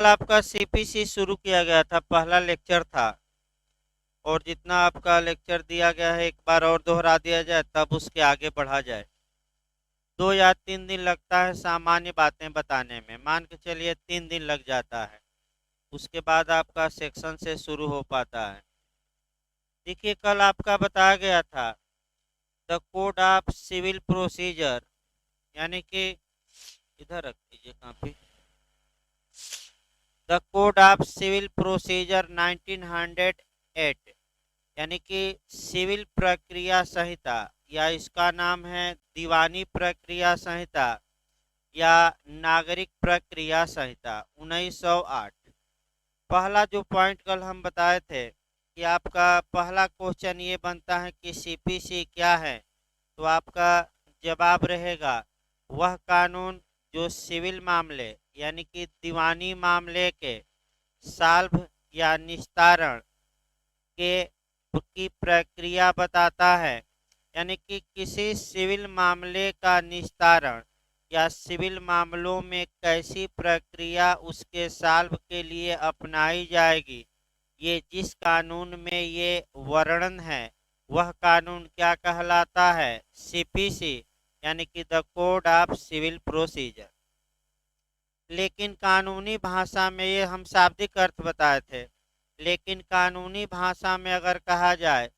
कल आपका सीपीसी शुरू किया गया था, पहला लेक्चर था। और जितना आपका लेक्चर दिया गया है एक बार और दोहरा दिया जाए तब उसके आगे बढ़ा जाए। 2 या 3 दिन लगता है सामान्य बातें बताने में, मान के चलिए 3 दिन लग जाता है। उसके बाद आपका सेक्शन से शुरू हो पाता है। देखिए कल आपका बताया गया था the code of civil procedure, यानी कि इधर रख दीजिए काफी, the code of civil procedure 1908, यानी कि सिविल प्रक्रिया संहिता, या इसका नाम है दीवानी प्रक्रिया संहिता या नागरिक प्रक्रिया संहिता 1908। पहला जो पॉइंट कल हम बताए थे कि आपका पहला क्वेश्चन ये बनता है कि सीपीसी क्या है, तो आपका जवाब रहेगा वह कानून जो सिविल मामले यानी कि दीवानी मामले के साल्व या निस्तारण के की प्रक्रिया बताता है, यानी कि किसी सिविल मामले का निस्तारण या सिविल मामलों में कैसी प्रक्रिया उसके सॉल्व के लिए अपनाई जाएगी, ये जिस कानून में ये वर्णन है वह कानून क्या कहलाता है, सीपीसी, यानी कि the code of civil procedure. लेकिन कानूनी भाषा में ये हम शाब्दिक अर्थ बताए थे, लेकिन कानूनी भाषा में अगर कहा जाए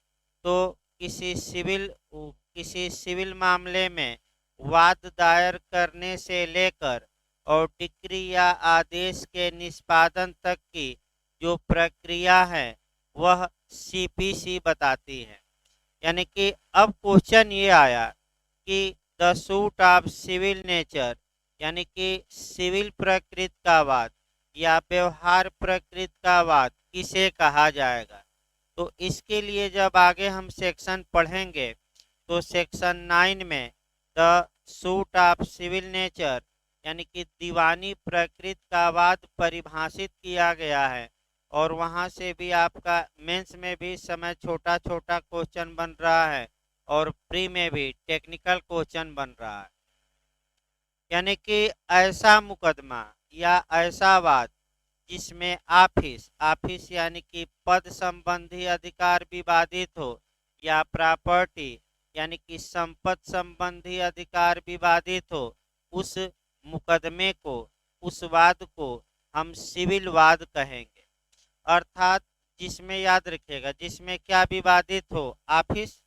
तो किसी सिविल मामले में वाद दायर करने से लेकर और डिक्री या आदेश के निष्पादन तक की जो प्रक्रिया है वह सीपीसी बताती है। यानी कि अब क्वेश्चन ये आया कि the suit of civil nature, यानी कि सिविल प्रकृति का वाद या व्यवहार प्रकृति का वाद किसे कहा जाएगा। तो इसके लिए जब आगे हम सेक्शन पढ़ेंगे तो सेक्शन 9 में the suit of civil nature यानी कि दीवानी प्रकृति का वाद परिभाषित किया गया है, और वहां से भी आपका मेंस में भी समय छोटा छोटा क्वेश्चन बन रहा है और प्री में भी टेक्निकल क्वेश्चन बन रहा है। यानी कि ऐसा मुकदमा या ऐसा वाद जिसमें ऑफिस यानी कि पद संबंधी अधिकार विवादित हो या प्रॉपर्टी यानी कि संपत्ति संबंधी अधिकार विवादित हो, उस मुकदमे को, उस वाद को हम सिविल वाद कहेंगे। अर्थात जिसमें, याद रखिएगा, जिसमें क्या विवादित हो, ऑफिस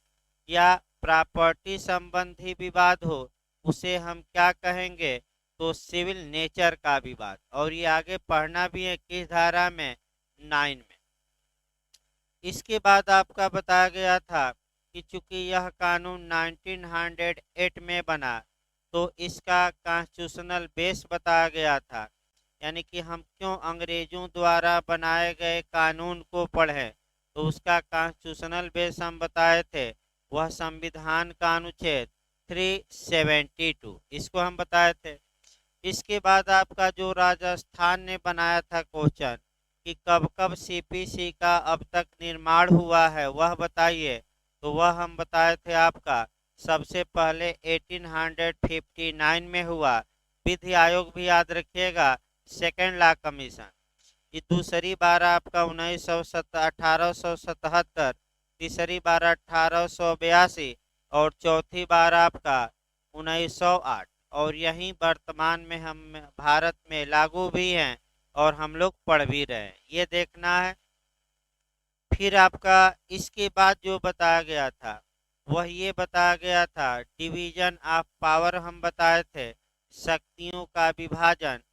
या प्रॉपर्टी संबंधी विवाद हो, उसे हम क्या कहेंगे, तो सिविल नेचर का विवाद। और ये आगे पढ़ना भी है किस धारा में, 9 में। इसके बाद आपका बताया गया था कि चूंकि यह कानून 1908 में बना तो इसका कॉन्स्टिट्यूशनल बेस बताया गया था, यानी कि हम क्यों अंग्रेजों द्वारा बनाए गए कानून को पढ़ें, तो उसका कॉन्स्टिट्यूशनल बेस हम बताए थे, वह संविधान का अनुच्छेद 372, इसको हम बताए थे। इसके बाद आपका जो राजस्थान ने बनाया था क्वेश्चन कि कब कब सीपीसी का अब तक निर्माण हुआ है वह बताइए, तो वह हम बताए थे आपका सबसे पहले 1859 में हुआ। विधि आयोग भी याद रखिएगा, सेकेंड लॉ कमीशन। ये दूसरी बार आपका 1877, तीसरी बार 1882 और चौथी बार आपका 1908। और यही वर्तमान में हम भारत में लागू भी हैं और हम लोग पढ़ भी रहे हैं, ये देखना है। फिर आपका इसके बाद जो बताया गया था वह ये बताया गया था डिवीजन ऑफ पावर, हम बताए थे शक्तियों का विभाजन।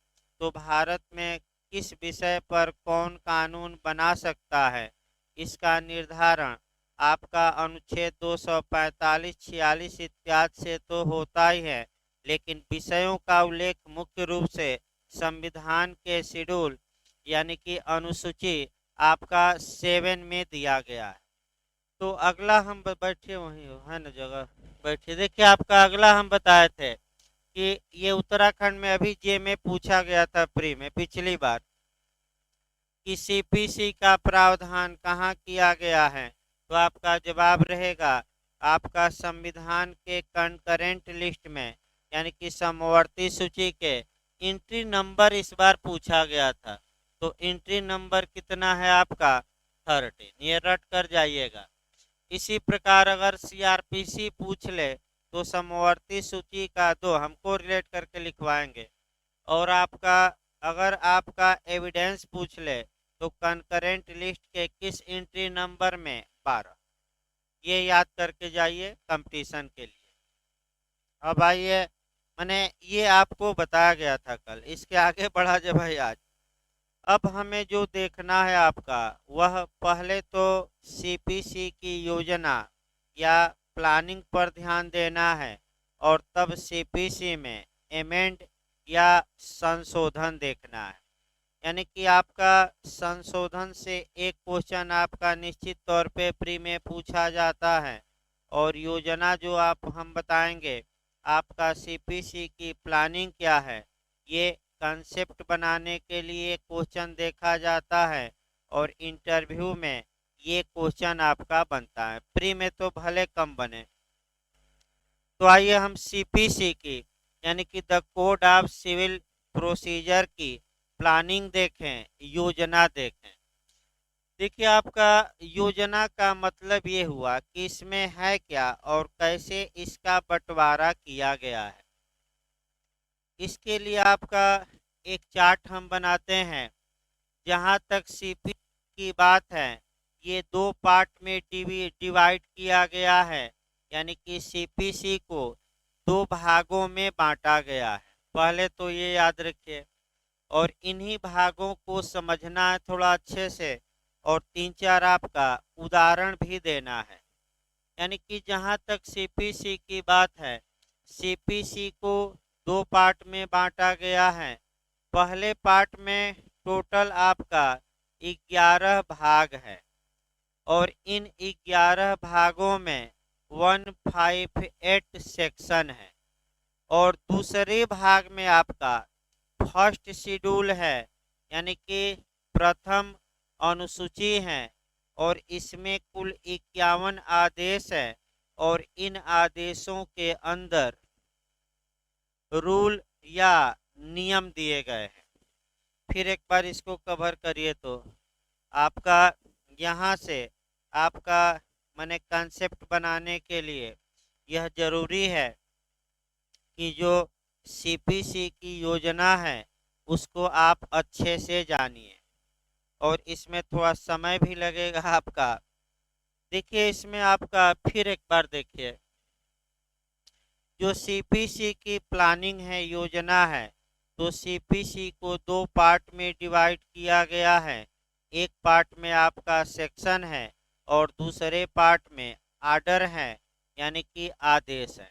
तो भारत में किस विषय पर कौन कानून बना सकता है, इसका निर्धारण आपका अनुच्छेद 245, 46 इत्यादि से तो होता ही है, लेकिन विषयों का उल्लेख मुख्य रूप से संविधान के शेड्यूल यानी कि अनुसूची आपका 7 में दिया गया है। तो अगला हम बैठे वहीं है ना जगह, बैठे। देखिए आपका अगला हम बताए थे कि ये उत्तराखंड में अभी जे में पूछा गया था प्री में पिछली बार कि सीपीसी का प्रावधान कहाँ किया गया है, तो आपका जवाब रहेगा आपका संविधान के कंकरेंट लिस्ट में यानी कि समवर्ती सूची के एंट्री नंबर इस बार पूछा गया था। तो एंट्री नंबर कितना है आपका 13, ये रट कर जाइएगा। इसी प्रकार अगर सीआरपीसी पूछ ले तो समवर्ती सूची का 2 हमको रिलेट करके लिखवाएंगे। और आपका अगर आपका एविडेंस पूछ ले तो कंकरेंट लिस्ट के किस एंट्री नंबर में 12, ये याद करके जाइए कंपटीशन के लिए। अब आइए, मैंने ये आपको बताया गया था कल, इसके आगे बढ़ा जाए भाई आज। अब हमें जो देखना है आपका, वह पहले तो सीपीसी की योजना या प्लानिंग पर ध्यान देना है, और तब सीपीसी में एमेंड या संशोधन देखना है। यानी कि आपका संशोधन से एक क्वेश्चन आपका निश्चित तौर पे प्री में पूछा जाता है, और योजना जो आप हम बताएंगे आपका सीपीसी की प्लानिंग क्या है, ये कंसेप्ट बनाने के लिए क्वेश्चन देखा जाता है, और इंटरव्यू में ये क्वेश्चन आपका बनता है। प्री में तो भले कम बने। तो आइए हम सीपीसी की यानी कि the code of civil procedure की प्लानिंग देखें, योजना देखें। देखिए, आपका योजना का मतलब ये हुआ कि इसमें है क्या और कैसे इसका बंटवारा किया गया है। इसके लिए आपका एक चार्ट हम बनाते हैं। जहाँ तक सीपी की बात है, ये 2 पार्ट में डिवाइड किया गया है, यानी कि सीपीसी को 2 भागों में बांटा गया है। पहले तो ये याद रखिए, और इन्हीं भागों को समझना है थोड़ा अच्छे से, और 3-4 आपका उदाहरण भी देना है। यानी कि जहाँ तक सीपीसी की बात है, सीपीसी को 2 पार्ट में बांटा गया है। पहले पार्ट में टोटल आपका 11 भाग है, और इन 11 भागों में 158 सेक्शन है। और दूसरे भाग में आपका फर्स्ट शेड्यूल है, यानी कि प्रथम अनुसूची है, और इसमें कुल 51 आदेश है, और इन आदेशों के अंदर रूल या नियम दिए गए हैं। फिर एक बार इसको कवर करिए तो आपका यहाँ से आपका मैंने कंसेप्ट बनाने के लिए यह जरूरी है कि जो सीपीसी की योजना है उसको आप अच्छे से जानिए, और इसमें थोड़ा समय भी लगेगा आपका। देखिए, इसमें आपका फिर एक बार देखिए, जो सीपीसी की प्लानिंग है, योजना है, तो सीपीसी को 2 पार्ट में डिवाइड किया गया है। एक पार्ट में आपका सेक्शन है, और दूसरे पार्ट में आर्डर है, यानी कि आदेश है।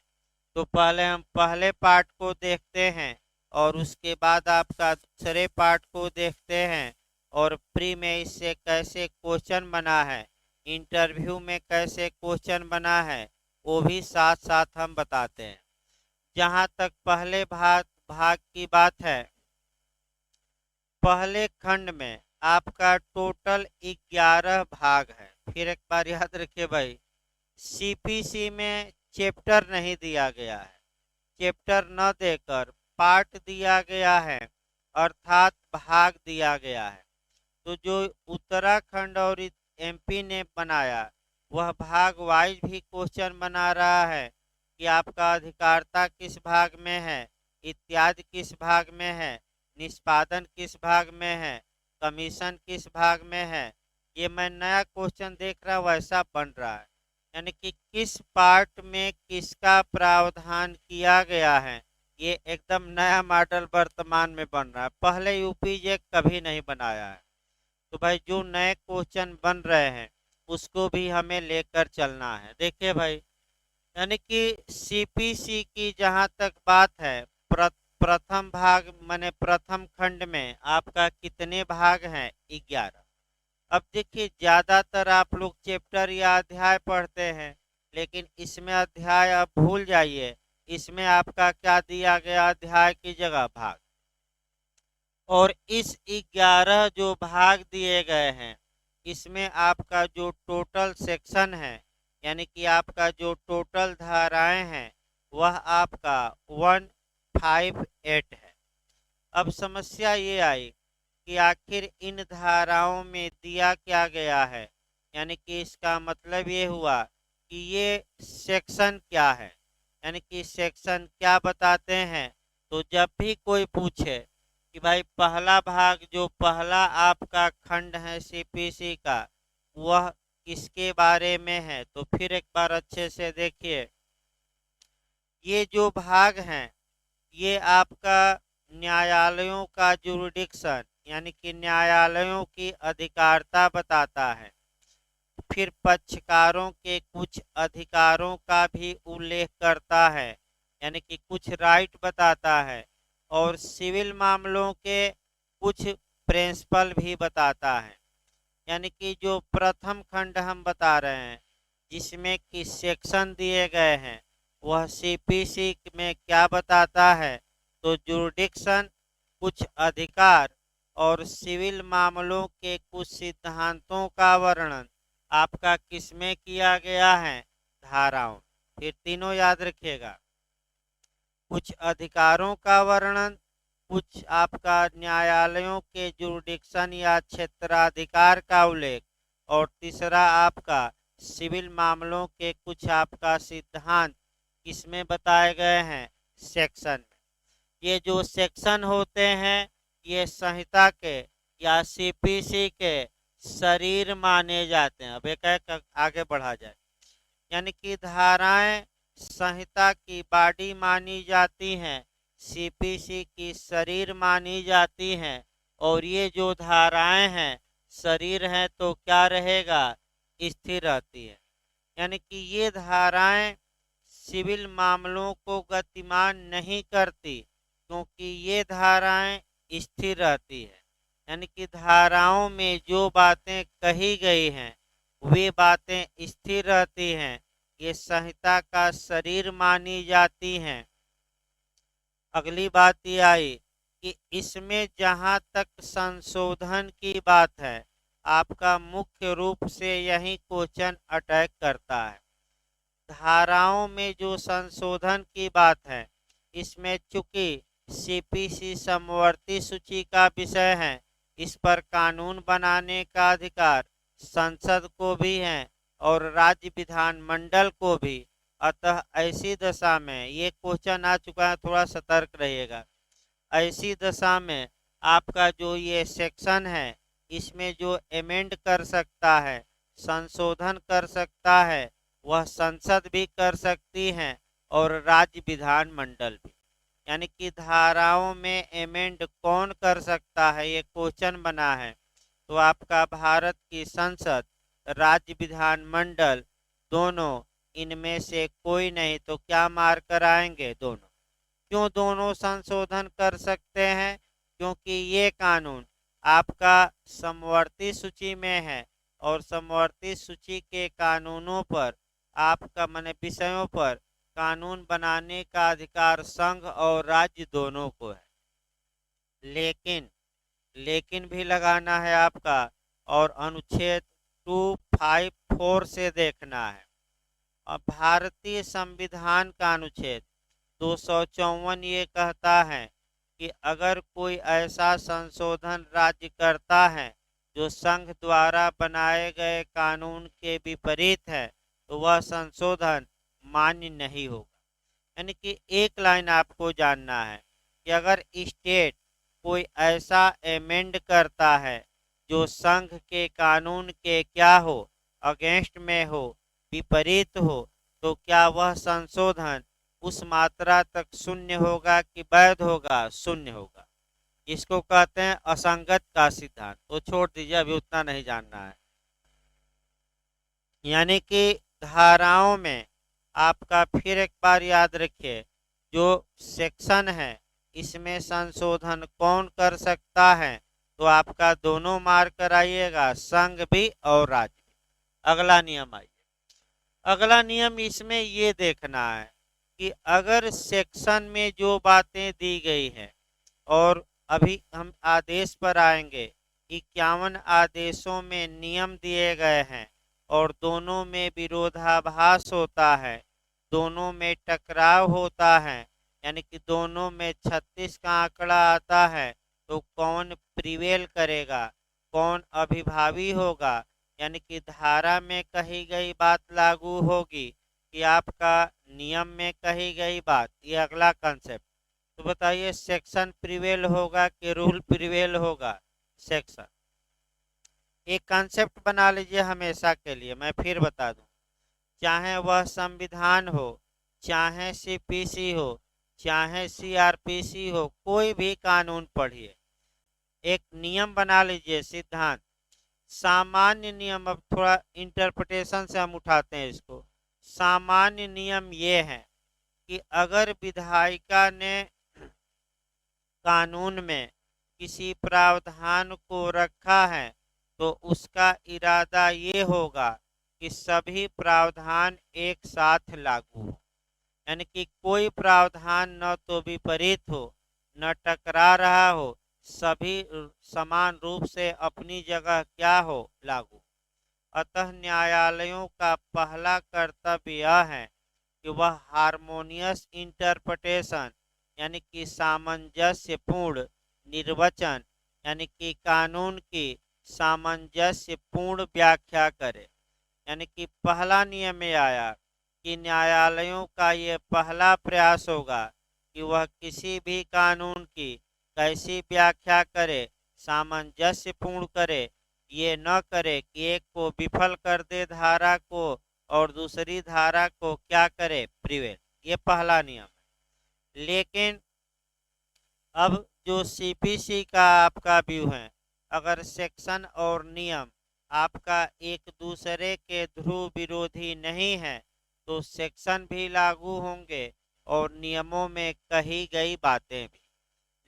तो पहले हम पहले पार्ट को देखते हैं, और उसके बाद आपका दूसरे पार्ट को देखते हैं, और प्री में इससे कैसे क्वेश्चन बना है, इंटरव्यू में कैसे क्वेश्चन बना है, वो भी साथ साथ हम बताते हैं। जहाँ तक पहले भाग की बात है, पहले खंड में आपका टोटल 11 भाग है। फिर एक बार याद रखिए भाई, सीपीसी में चैप्टर नहीं दिया गया है, चैप्टर न देकर पार्ट दिया गया है, अर्थात भाग दिया गया है। तो जो उत्तराखंड और एमपी ने बनाया, वह भाग वाइज भी क्वेश्चन बना रहा है कि आपका अधिकारिता किस भाग में है, इत्यादि किस भाग में है, निष्पादन किस भाग में है, कमीशन किस भाग में है। ये मैं नया क्वेश्चन देख रहा वैसा बन रहा है, यानी कि किस पार्ट में किसका प्रावधान किया गया है, ये एकदम नया मॉडल वर्तमान में बन रहा है। पहले यूपीजे कभी नहीं बनाया है। तो भाई, जो नए क्वेश्चन बन रहे हैं उसको भी हमें लेकर चलना है। देखिए भाई, यानी कि सीपीसी की जहाँ तक बात है, प्रथम भाग माने प्रथम खंड में आपका कितने भाग हैं, 11। अब देखिए, ज़्यादातर आप लोग चैप्टर या अध्याय पढ़ते हैं, लेकिन इसमें अध्याय आप भूल जाइए। इसमें आपका क्या दिया गया, अध्याय की जगह भाग। और इस 11 जो भाग दिए गए हैं, इसमें आपका जो टोटल सेक्शन है, यानी कि आपका जो टोटल धाराएं हैं, वह आपका 158 है। अब समस्या ये आई कि आखिर इन धाराओं में दिया क्या गया है। यानी कि इसका मतलब ये हुआ कि ये सेक्शन क्या है, यानी कि सेक्शन क्या बताते हैं। तो जब भी कोई पूछे कि भाई पहला भाग जो पहला आपका खंड है सीपीसी का वह किसके बारे में है, तो फिर एक बार अच्छे से देखिए। ये जो भाग हैं ये आपका न्यायालयों का जुरिडिक्शन यानी कि न्यायालयों की अधिकारिता बताता है। फिर पक्षकारों के कुछ अधिकारों का भी उल्लेख करता है, यानी कि कुछ राइट बताता है। और सिविल मामलों के कुछ प्रिंसिपल भी बताता है। यानी कि जो प्रथम खंड हम बता रहे हैं जिसमें कि सेक्शन दिए गए हैं वह सीपीसी में क्या बताता है, तो जुरिडिक्शन कुछ अधिकार और सिविल मामलों के कुछ सिद्धांतों का वर्णन आपका किसमें किया गया है, धाराओं। फिर तीनों याद रखिएगा, कुछ अधिकारों का वर्णन, कुछ आपका न्यायालयों के जुरिडिक्शन या क्षेत्राधिकार का उल्लेख, और तीसरा आपका सिविल मामलों के कुछ आपका सिद्धांत किसमें बताए गए हैं, सेक्शन में। ये जो सेक्शन होते हैं ये संहिता के या सीपीसी के शरीर माने जाते हैं। अब एक एक आगे बढ़ा जाए, यानी कि धाराएं संहिता की बॉडी मानी जाती हैं, सीपीसी की शरीर मानी जाती हैं। और ये जो धाराएं हैं शरीर हैं तो क्या रहेगा, स्थिर रहती है। यानी कि ये धाराएं सिविल मामलों को गतिमान नहीं करती क्योंकि ये धाराएं स्थिर रहती है। यानी कि धाराओं में जो बातें कही गई हैं वे बातें स्थिर रहती हैं, ये संहिता का शरीर मानी जाती हैं। अगली बात ये आई कि इसमें जहाँ तक संशोधन की बात है आपका मुख्य रूप से यही क्वेश्चन अटैक करता है। धाराओं में जो संशोधन की बात है इसमें चूंकि सीपीसी समवर्ती सूची का विषय है, इस पर कानून बनाने का अधिकार संसद को भी है और राज्य विधानमंडल को भी। अतः ऐसी दशा में ये क्वेश्चन आ चुका है, थोड़ा सतर्क रहिएगा। ऐसी दशा में आपका जो ये सेक्शन है इसमें जो अमेंड कर सकता है, संशोधन कर सकता है, वह संसद भी कर सकती है और राज्य विधानमंडल भी। यानी कि धाराओं में अमेंड कौन कर सकता है ये क्वेश्चन बना है, तो आपका भारत की संसद, राज्य विधानमंडल, दोनों इनमें से कोई नहीं। तो क्या मार कर आएंगे, दोनों। क्यों दोनों संशोधन कर सकते हैं, क्योंकि ये कानून आपका समवर्ती सूची में है और समवर्ती सूची के कानूनों पर आपका माने विषयों पर कानून बनाने का अधिकार संघ और राज्य दोनों को है। लेकिन लेकिन भी लगाना है आपका और अनुच्छेद 254 से देखना है। अब भारतीय संविधान का अनुच्छेद 254 ये कहता है कि अगर कोई ऐसा संशोधन राज्य करता है जो संघ द्वारा बनाए गए कानून के विपरीत है तो वह संशोधन मान्य नहीं होगा। यानी कि एक लाइन आपको जानना है कि अगर स्टेट कोई ऐसा अमेंड करता है जो संघ के कानून के क्या हो, अगेंस्ट में हो, विपरीत हो, तो क्या वह संशोधन उस मात्रा तक शून्य होगा कि वैध होगा, शून्य होगा। इसको कहते हैं असंगत का सिद्धांत। तो छोड़ दीजिए, अभी उतना नहीं जानना है। यानी कि धाराओं में आपका फिर एक बार याद रखिए, जो सेक्शन है इसमें संशोधन कौन कर सकता है, तो आपका दोनों मार्क कराइएगा, संघ भी और राज्य भी। अगला नियम आइए। अगला नियम इसमें ये देखना है कि अगर सेक्शन में जो बातें दी गई हैं और अभी हम आदेश पर आएंगे, 51 आदेशों में नियम दिए गए हैं और दोनों में विरोधाभास होता है, दोनों में टकराव होता है, यानी कि दोनों में 36 का आंकड़ा आता है, तो कौन प्रिवेल करेगा, कौन अभिभावी होगा, यानी कि धारा में कही गई बात लागू होगी कि आपका नियम में कही गई बात, ये अगला कंसेप्ट। तो बताइए सेक्शन प्रिवेल होगा कि रूल प्रिवेल होगा? सेक्शन। एक कंसेप्ट बना लीजिए हमेशा के लिए, मैं फिर बता दूं, चाहे वह संविधान हो, चाहे सीपीसी हो, चाहे सीआरपीसी हो, कोई भी कानून पढ़िए, एक नियम बना लीजिए, सिद्धांत, सामान्य नियम। अब थोड़ा इंटरप्रिटेशन से हम उठाते हैं इसको। सामान्य नियम ये है कि अगर विधायिका ने कानून में किसी प्रावधान को रखा है तो उसका इरादा ये होगा कि सभी प्रावधान एक साथ लागू हो, यानी कि कोई प्रावधान न तो विपरीत हो न टकरा रहा हो, सभी समान रूप से अपनी जगह क्या हो, लागू। अतः न्यायालयों का पहला कर्तव्य यह है कि वह हार्मोनियस इंटरप्रिटेशन, यानी कि सामंजस्यपूर्ण निर्वचन, यानी कि कानून की सामंजस्यपूर्ण व्याख्या करे। यानी कि पहला नियम ये आया कि न्यायालयों का ये पहला प्रयास होगा कि वह किसी भी कानून की कैसी व्याख्या करे, सामंजस्यपूर्ण करे, ये न करे कि एक को विफल कर दे धारा को और दूसरी धारा को क्या करे, प्रिवेल। ये पहला नियम है। लेकिन अब जो सीपीसी का आपका व्यू है, अगर सेक्शन और नियम आपका एक दूसरे के ध्रुव विरोधी नहीं है तो सेक्शन भी लागू होंगे और नियमों में कही गई बातें भी।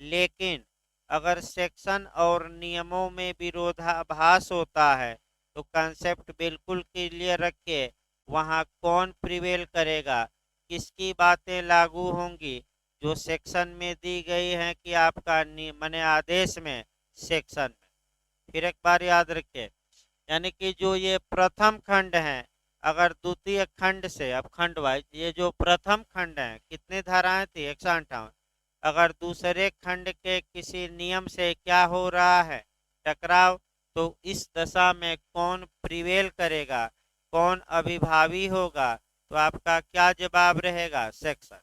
लेकिन अगर सेक्शन और नियमों में विरोधाभास होता है तो कंसेप्ट बिल्कुल क्लियर रखिए, वहाँ कौन प्रिवेल करेगा, किसकी बातें लागू होंगी, जो सेक्शन में दी गई है कि आपका मने आदेश में, सेक्शन में। फिर एक बार याद रखिए, यानी कि जो ये प्रथम खंड है, अगर द्वितीय खंड से, अब खंड वाइज, ये जो प्रथम खंड है कितनी धाराएं थी, 158, अगर दूसरे खंड के किसी नियम से क्या हो रहा है, टकराव, तो इस दशा में कौन प्रिवेल करेगा, कौन अभिभावी होगा, तो आपका क्या जवाब रहेगा, सेक्शन।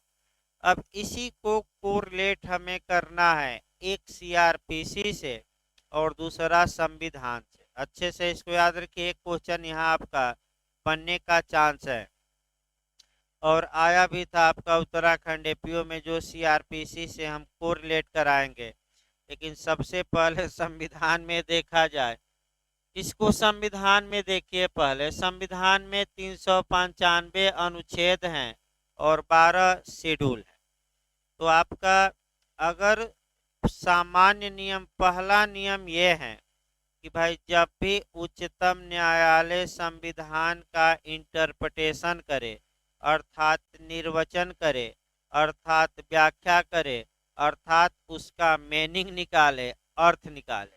अब इसी को कोरिलेट हमें करना है एक सीआरपीसी से और दूसरा संविधान से। अच्छे से इसको याद रखिए, एक क्वेश्चन यहाँ आपका बनने का चांस है और आया भी था आपका उत्तराखंड एपीओ में, जो सीआरपीसी से हम कोरिलेट कराएंगे। लेकिन सबसे पहले संविधान में देखा जाए, इसको संविधान में देखिए। पहले संविधान में 395 अनुच्छेद हैं और 12 शेड्यूल है। तो आपका अगर सामान्य नियम, पहला नियम ये है कि भाई जब भी उच्चतम न्यायालय संविधान का इंटरप्रिटेशन करे, अर्थात निर्वचन करे, अर्थात व्याख्या करे, अर्थात उसका मीनिंग निकाले, अर्थ निकाले,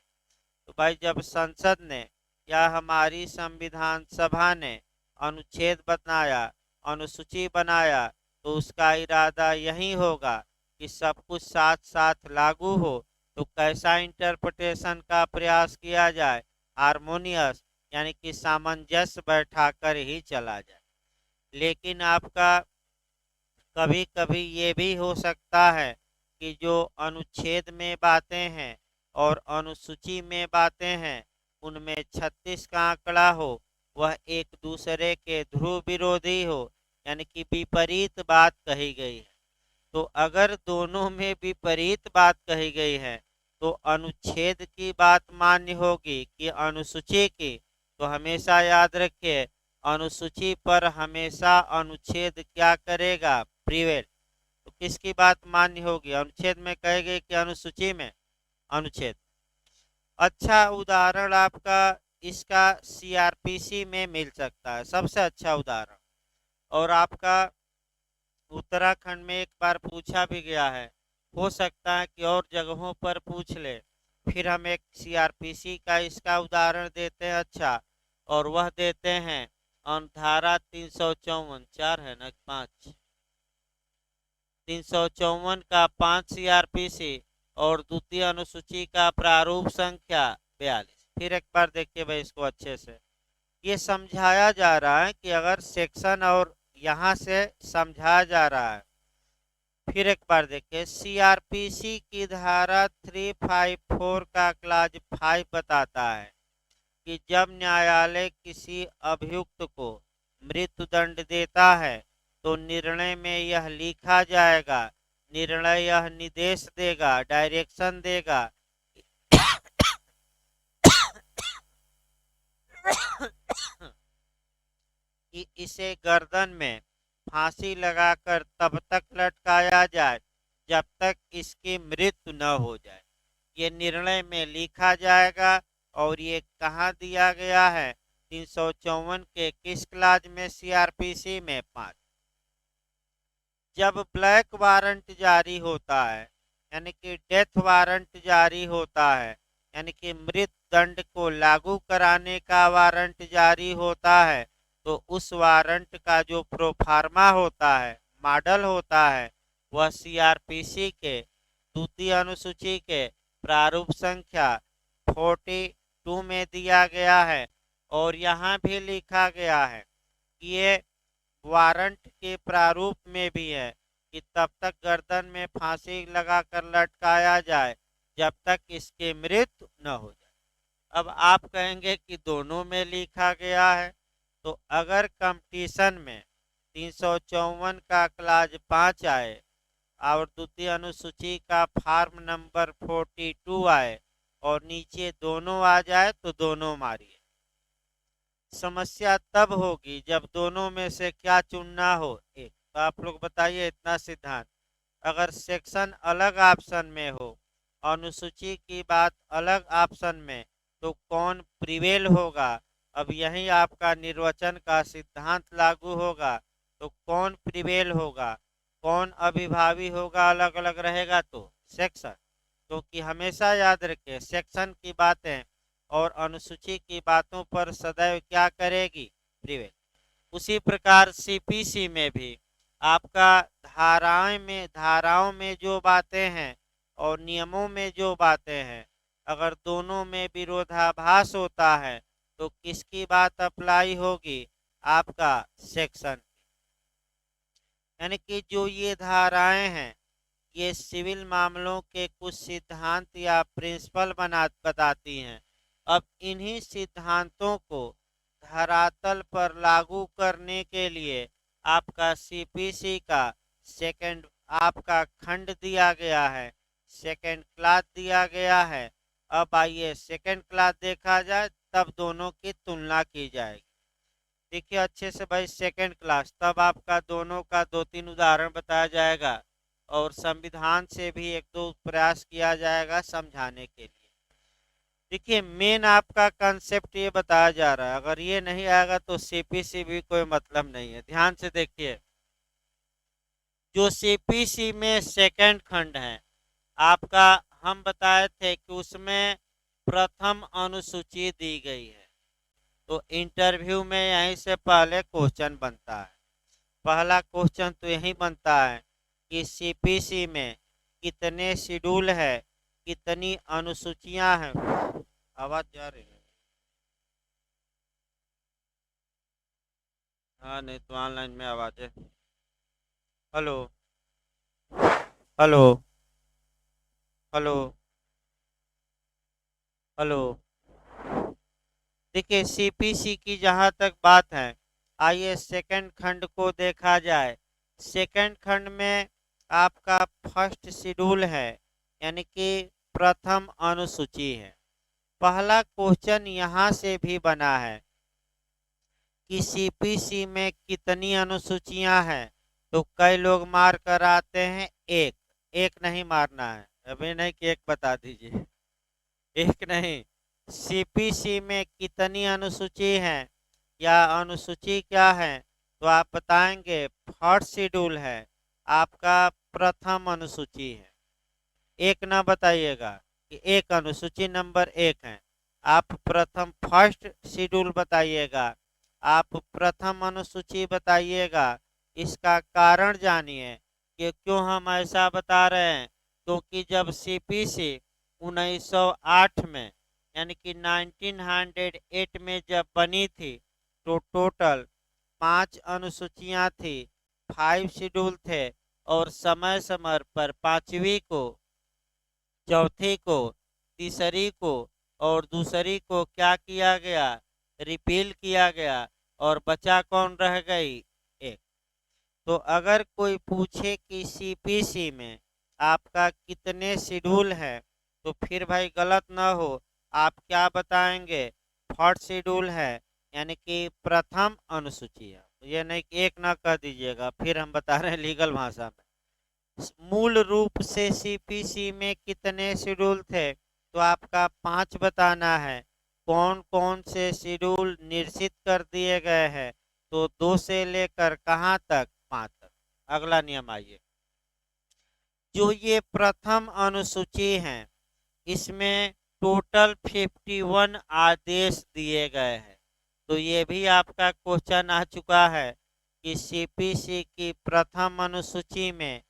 तो भाई जब संसद ने या हमारी संविधान सभा ने अनुच्छेद बनाया, अनुसूची बनाया, तो उसका इरादा यही होगा कि सब कुछ साथ साथ लागू हो। तो कैसा इंटरप्रिटेशन का प्रयास किया जाए, हारमोनियस, यानी कि सामंजस्य बैठाकर ही चला जाए। लेकिन आपका कभी कभी ये भी हो सकता है कि जो अनुच्छेद में बातें हैं और अनुसूची में बातें हैं उनमें 36 का आंकड़ा हो, वह एक दूसरे के ध्रुव विरोधी हो, यानी कि विपरीत बात कही गई है। तो अगर दोनों में विपरीत बात कही गई है तो अनुच्छेद की बात मान्य होगी कि अनुसूची की? तो हमेशा याद रखिए, अनुसूची पर हमेशा अनुच्छेद क्या करेगा, प्रिवेल। तो किसकी बात मान्य होगी, अनुच्छेद में कही गई कि अनुसूची में, अनुच्छेद। अच्छा उदाहरण आपका इसका सीआरपीसी में मिल सकता है, सबसे अच्छा उदाहरण। और आपका उत्तराखंड में एक बार पूछा भी गया है, हो सकता है कि और जगहों पर पूछ ले। फिर हम एक सीआरपीसी का इसका उदाहरण देते हैं। अच्छा, और वह देते हैं धारा 354, 4 है ना, 5, 354 का 5 सीआरपीसी और द्वितीय अनुसूची का प्रारूप संख्या 42। फिर एक बार देखिए भाई इसको अच्छे से। ये समझाया जा रहा है कि अगर सेक्शन और यहाँ से समझाया जा रहा है। फिर एक बार देखिए, सीआरपीसी की धारा 354 का क्लाज 5 बताता है कि जब न्यायालय किसी अभियुक्त को मृत्युदंड देता है तो निर्णय में यह लिखा जाएगा, निर्णय यह निर्देश देगा, डायरेक्शन देगा कि इसे गर्दन में फांसी लगाकर तब तक लटकाया जाए जब तक इसकी मृत्यु न हो जाए। ये निर्णय में लिखा जाएगा। और ये कहाँ दिया गया है? 354 के किस क्लाज में? सीआरपीसी में 5। जब ब्लैक वारंट जारी होता है, यानी कि डेथ वारंट जारी होता है, यानी कि मृत्यु दंड को लागू कराने का वारंट जारी होता है, तो उस वारंट का जो प्रोफार्मा होता है, मॉडल होता है, वह सीआरपीसी के द्वितीय अनुसूची के प्रारूप संख्या 42 में दिया गया है। और यहाँ भी लिखा गया है कि ये वारंट के प्रारूप में भी है कि तब तक गर्दन में फांसी लगाकर लटकाया जाए जब तक इसकी मृत्यु न हो जाए। अब आप कहेंगे कि दोनों में लिखा गया है, तो अगर कंपटीशन में 354 का क्लाज 5 आए और द्वितीय अनुसूची का फॉर्म नंबर 42 आए और नीचे दोनों आ जाए तो दोनों मारिए। समस्या तब होगी जब दोनों में से क्या चुनना हो एक। तो आप लोग बताइए इतना सिद्धांत। अगर सेक्शन अलग ऑप्शन में हो, अनुसूची की बात अलग ऑप्शन में, तो कौन प्रिवेल होगा? अब यही आपका निर्वचन का सिद्धांत लागू होगा। तो कौन प्रिवेल होगा, कौन अभिभावी होगा? अलग अलग रहेगा तो सेक्शन। क्योंकि हमेशा याद रखिए, सेक्शन की बातें और अनुसूची की बातों पर सदैव क्या करेगी? प्रिवेल। उसी प्रकार सीपीसी में भी आपका धाराओं में जो बातें हैं और नियमों में जो बातें हैं, अगर दोनों में विरोधाभास होता है तो किसकी बात अप्लाई होगी? आपका सेक्शन। यानी कि जो ये धाराएं हैं, ये सिविल मामलों के कुछ सिद्धांत या प्रिंसिपल बताती हैं। अब इन्हीं सिद्धांतों को धरातल पर लागू करने के लिए आपका सीपीसी का सेकंड आपका खंड दिया गया है, सेकंड क्लास दिया गया है। अब आइए सेकंड क्लास देखा जाए, तब दोनों की तुलना की जाएगी। देखिए अच्छे से भाई, सेकंड क्लास तब आपका दोनों का 2-3 उदाहरण बताया जाएगा और संविधान से भी 1-2 प्रयास किया जाएगा समझाने के लिए। देखिए मेन आपका कंसेप्ट ये बताया जा रहा है, अगर ये नहीं आएगा तो सीपीसी भी कोई मतलब नहीं है। ध्यान से देखिए, जो सीपीसी में सेकंड खंड है आपका, हम बताए थे कि उसमें प्रथम अनुसूची दी गई है। तो इंटरव्यू में यहीं से पहले क्वेश्चन बनता है। पहला क्वेश्चन तो यही बनता है कि सीपीसी में कितने शेड्यूल है, कितनी अनुसूचियां हैं। आवाज जा रही है? हाँ नहीं तो ऑनलाइन में आवाज है। Hello hello hello hello. देखिए सीपीसी की जहाँ तक बात है, आइए सेकंड खंड को देखा जाए। सेकंड खंड में आपका फर्स्ट शेड्यूल है, यानी कि प्रथम अनुसूची है। पहला क्वेश्चन यहाँ से भी बना है कि सीपीसी में कितनी अनुसूचियां हैं। तो कई लोग मार कर आते हैं एक। एक नहीं मारना है, अभी नहीं कि एक बता दीजिए। एक नहीं, सीपीसी में कितनी अनुसूची है या अनुसूची क्या है, तो आप बताएंगे फर्स्ट शेड्यूल है, आपका प्रथम अनुसूची है। एक ना बताइएगा कि एक अनुसूची नंबर 1 है, आप प्रथम फर्स्ट शेड्यूल बताइएगा, आप प्रथम अनुसूची बताइएगा। इसका कारण जानिए कि क्यों हम ऐसा बता रहे हैं क्योंकि जब सीपीसी 1908 में यानी कि 1908 में जब बनी थी तो टोटल 5 अनुसूचियां थी, 5 शेड्यूल थे और समय समय पर पांचवी को, चौथी को, तीसरी को और दूसरी को क्या किया गया, रिपील किया गया और बचा कौन रह गई, एक। तो अगर कोई पूछे कि सीपीसी में आपका कितने शेड्यूल हैं तो फिर भाई गलत ना हो, आप क्या बताएंगे, फर्स्ट शेड्यूल है यानी कि प्रथम अनुसूची है। तो ये नहीं कि एक ना कह दीजिएगा, फिर हम बता रहे हैं लीगल भाषा में। मूल रूप से सीपीसी में कितने शेड्यूल थे तो आपका 5 बताना है। कौन कौन से शेड्यूल निश्चित कर दिए गए हैं तो 2 से लेकर कहाँ तक, 5 तक। अगला नियम आइए। जो ये प्रथम अनुसूची है इसमें टोटल 51 आदेश दिए गए हैं। तो ये भी आपका क्वेश्चन आ चुका है कि सीपीसी की प्रथम अनुसूची में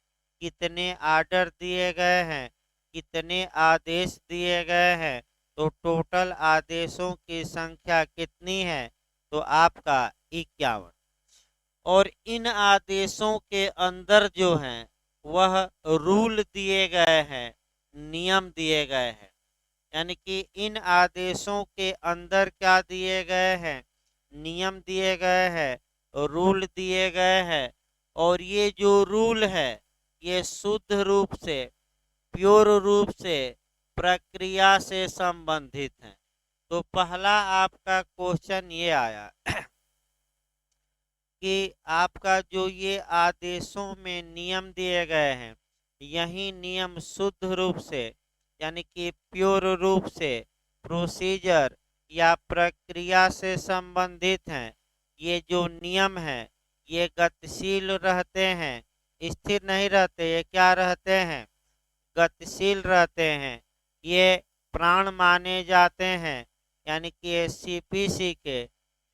कितने आर्डर दिए गए हैं, कितने आदेश दिए गए हैं, तो टोटल आदेशों की संख्या कितनी है तो आपका 51। और इन आदेशों के अंदर जो हैं वह रूल दिए गए हैं, नियम दिए गए हैं। यानी कि इन आदेशों के अंदर क्या दिए गए हैं, नियम दिए गए हैं, रूल दिए गए हैं। और ये जो रूल है ये शुद्ध रूप से, प्योर रूप से प्रक्रिया से संबंधित है। तो पहला आपका क्वेश्चन ये आया कि आपका जो ये आदेशों में नियम दिए गए हैं यही नियम शुद्ध रूप से यानी कि प्योर रूप से प्रोसीजर या प्रक्रिया से संबंधित हैं। ये जो नियम हैं ये गतिशील रहते हैं, स्थिर नहीं रहते। ये क्या रहते हैं, गतिशील रहते हैं। ये प्राण माने जाते हैं यानी कि ये सीपीसी के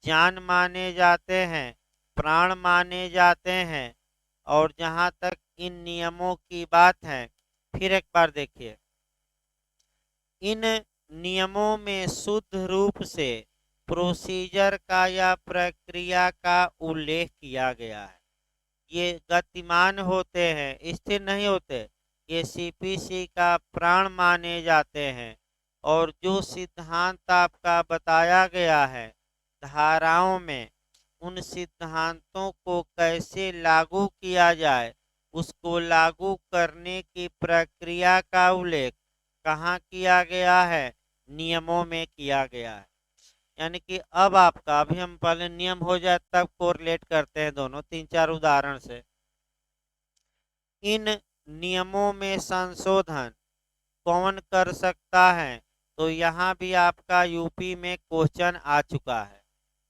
जान माने जाते हैं, प्राण माने जाते हैं। और जहाँ तक इन नियमों की बात है, फिर एक बार देखिए, इन नियमों में शुद्ध रूप से प्रोसीजर का या प्रक्रिया का उल्लेख किया गया है। ये गतिमान होते हैं, स्थिर नहीं होते। ये सीपीसी का प्राण माने जाते हैं। और जो सिद्धांत आपका बताया गया है धाराओं में, उन सिद्धांतों को कैसे लागू किया जाए, उसको लागू करने की प्रक्रिया का उल्लेख कहाँ किया गया है, नियमों में किया गया है। यानी कि अब आपका, अभी हम पहले नियम हो जाए तब कोरिलेट करते हैं दोनों 3-4 उदाहरण से। इन नियमों में संशोधन कौन कर सकता है तो यहाँ भी आपका यूपी में क्वेश्चन आ चुका है।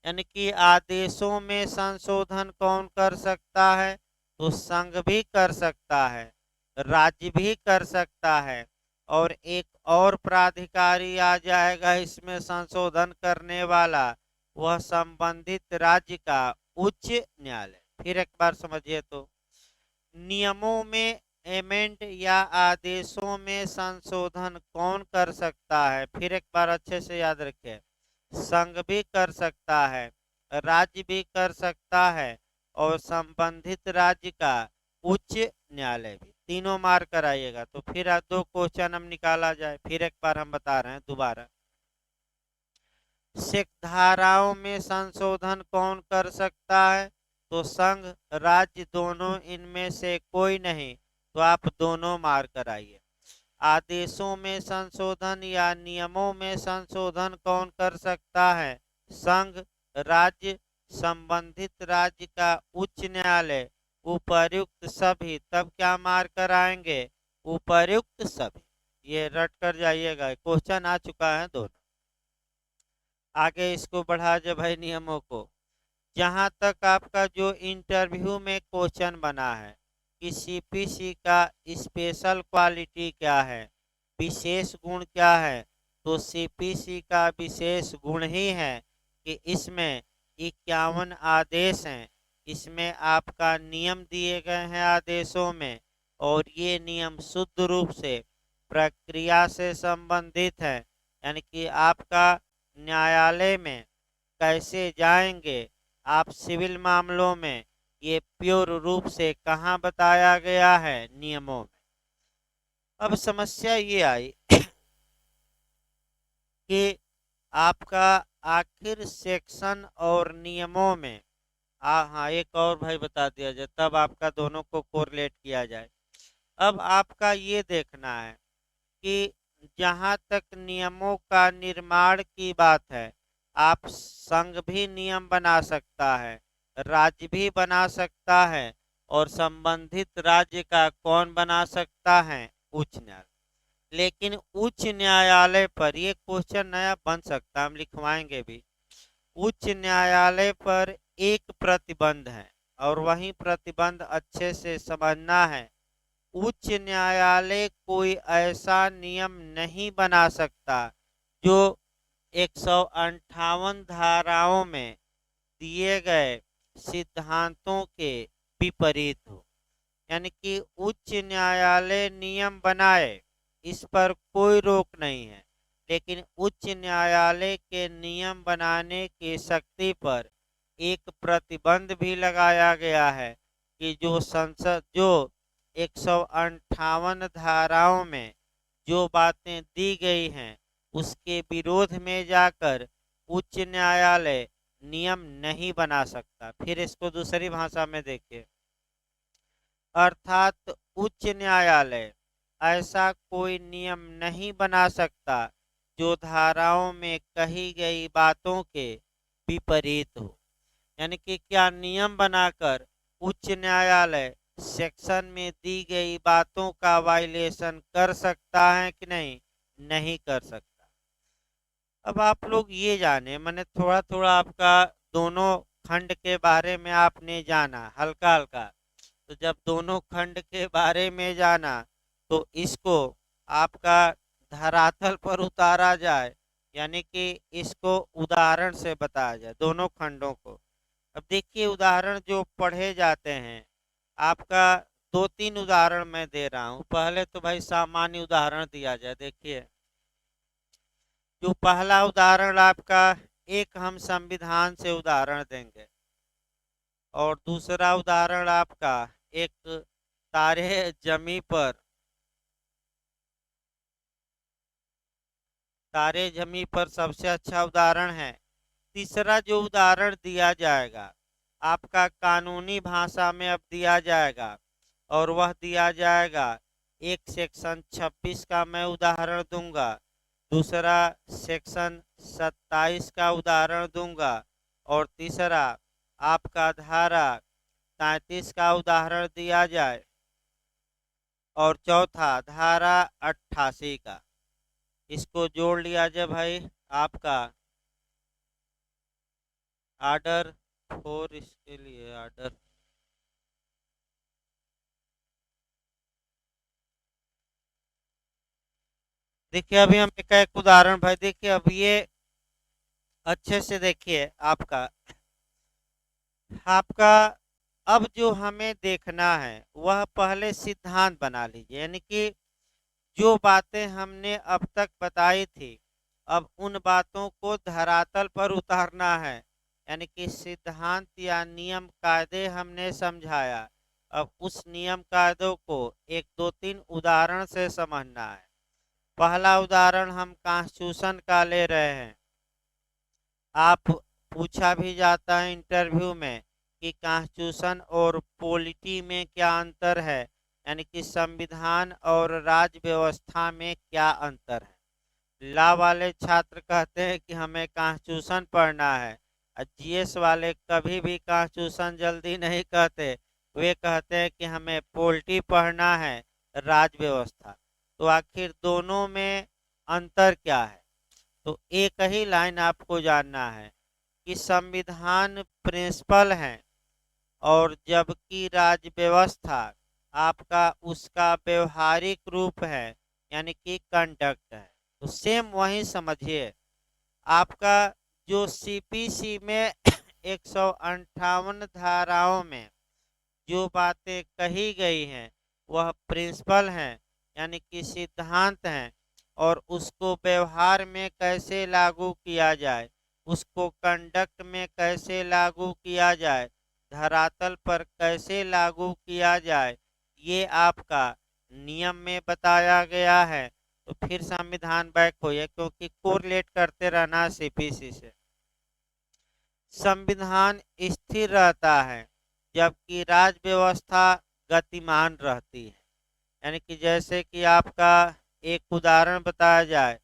यानी कि आदेशों में संशोधन कौन कर सकता है तो संघ भी कर सकता है, राज्य भी कर सकता है और एक और प्राधिकारी आ जाएगा इसमें संशोधन करने वाला, वह संबंधित राज्य का उच्च न्यायालय। फिर एक बार समझिए तो नियमों में एमेंड या आदेशों में संशोधन कौन कर सकता है, फिर एक बार अच्छे से याद रखें, संघ भी कर सकता है, राज्य भी कर सकता है और संबंधित राज्य का उच्च न्यायालय भी। तीनों मार कर आइएगा तो फिर 2 क्वेश्चन हम निकाला जाए। फिर एक बार हम बता रहे हैं दोबारा, सिख धाराओं में संशोधन कौन कर सकता है तो संघ, राज्य दोनों, इनमें से कोई नहीं। तो आप दोनों मार कर आइए। आदेशों में संशोधन या नियमों में संशोधन कौन कर सकता है, संघ, राज्य, संबंधित राज्य का उच्च न्यायालय, उपर्युक्त सभी। तब क्या मार कर आएंगे, उपर्युक्त सभी। ये रट कर जाइएगा, क्वेश्चन आ चुका है दोनों। आगे इसको बढ़ा जाए भाई नियमों को। जहाँ तक आपका जो इंटरव्यू में क्वेश्चन बना है कि सीपीसी का स्पेशल क्वालिटी क्या है, विशेष गुण क्या है, तो सीपीसी का विशेष गुण ही है कि इसमें 51 आदेश हैं। इसमें आपका नियम दिए गए हैं आदेशों में, और ये नियम शुद्ध रूप से प्रक्रिया से संबंधित है, यानी कि आपका न्यायालय में कैसे जाएंगे आप सिविल मामलों में, ये प्योर रूप से कहाँ बताया गया है, नियमों में। अब समस्या ये आई कि आपका आखिर सेक्शन और नियमों में हाँ, एक और भाई बता दिया जाए, तब आपका दोनों को कोरिलेट किया जाए। अब आपका ये देखना है कि जहाँ तक नियमों का निर्माण की बात है, आप संघ भी नियम बना सकता है, राज्य भी बना सकता है, और संबंधित राज्य का कौन बना सकता है, उच्च न्यायालय। लेकिन उच्च न्यायालय पर ये क्वेश्चन नया बन सकता है, हम लिखवाएंगे भी। उच्च न्यायालय पर एक प्रतिबंध है, और वही प्रतिबंध अच्छे से समझना है। उच्च न्यायालय कोई ऐसा नियम नहीं बना सकता जो 158 धाराओं में दिए गए सिद्धांतों के विपरीत हो। यानी कि उच्च न्यायालय नियम बनाए, इस पर कोई रोक नहीं है, लेकिन उच्च न्यायालय के नियम बनाने की शक्ति पर एक प्रतिबंध भी लगाया गया है कि जो 158 धाराओं में जो बातें दी गई हैं, उसके विरोध में जाकर उच्च न्यायालय नियम नहीं बना सकता। फिर इसको दूसरी भाषा में देखिए, अर्थात उच्च न्यायालय ऐसा कोई नियम नहीं बना सकता जो धाराओं में कही गई बातों के विपरीत हो। यानी कि क्या नियम बनाकर उच्च न्यायालय सेक्शन में दी गई बातों का वायलेशन कर सकता है कि नहीं? नहीं कर सकता। अब आप लोग ये जाने, मैंने थोड़ा थोड़ा आपका दोनों खंड के बारे में आपने जाना हल्का हल्का, तो जब दोनों खंड के बारे में जाना तो इसको आपका धरातल पर उतारा जाए, यानी कि इसको उदाहरण से बताया जाए दोनों खंडों को। अब देखिए उदाहरण जो पढ़े जाते हैं, आपका दो तीन उदाहरण मैं दे रहा हूँ। पहले तो भाई सामान्य उदाहरण दिया जाए। देखिए जो पहला उदाहरण आपका, एक हम संविधान से उदाहरण देंगे, और दूसरा उदाहरण आपका एक तारे जमी पर, तारे जमी पर सबसे अच्छा उदाहरण है। तीसरा जो उदाहरण दिया जाएगा आपका कानूनी भाषा में अब दिया जाएगा, और वह दिया जाएगा एक सेक्शन 26 का मैं उदाहरण दूंगा, दूसरा सेक्शन 27 का उदाहरण दूंगा, और तीसरा आपका धारा 33 का उदाहरण दिया जाए, और चौथा धारा 88 का। इसको जोड़ लिया जाए भाई आपका आर्डर 4, इसके लिए आर्डर देखिए। अभी हम एक उदाहरण भाई देखिए, अब ये अच्छे से देखिए आपका आपका अब जो हमें देखना है वह पहले सिद्धांत बना लीजिए, यानी कि जो बातें हमने अब तक बताई थी, अब उन बातों को धरातल पर उतारना है। यानी कि सिद्धांत या नियम कायदे हमने समझाया, अब उस नियम कायदों को एक दो तीन उदाहरण से समझना है। पहला उदाहरण हम कॉन्स्टिट्यूशन का ले रहे हैं। आप पूछा भी जाता है इंटरव्यू में कि कॉन्स्टिट्यूशन और पॉलिटी में क्या अंतर है, यानी कि संविधान और राज्य व्यवस्था में क्या अंतर है। लॉ वाले छात्र कहते हैं कि हमें कॉन्स्टिट्यूशन पढ़ना है, और जीएस वाले कभी भी कॉन्स्टिट्यूशन जल्दी नहीं कहते, वे कहते हैं कि हमें पॉलिटी पढ़ना है, राज्य व्यवस्था। तो आखिर दोनों में अंतर क्या है? तो एक ही लाइन आपको जानना है कि संविधान प्रिंसिपल है, और जबकि राज्य व्यवस्था आपका उसका व्यवहारिक रूप है, यानी कि कंडक्ट है। तो सेम वही समझिए, आपका जो सीपीसी में 158 धाराओं में जो बातें कही गई हैं वह प्रिंसिपल हैं यानी कि सिद्धांत हैं, और उसको व्यवहार में कैसे लागू किया जाए, उसको कंडक्ट में कैसे लागू किया जाए, धरातल पर कैसे लागू किया जाए, ये आपका नियम में बताया गया है। तो फिर संविधान बैक होइए, क्योंकि कोरिलेट करते रहना सीपीसी से। संविधान स्थिर रहता है जबकि राज्य व्यवस्था गतिमान रहती है। यानी कि जैसे कि आपका एक उदाहरण बताया जाए,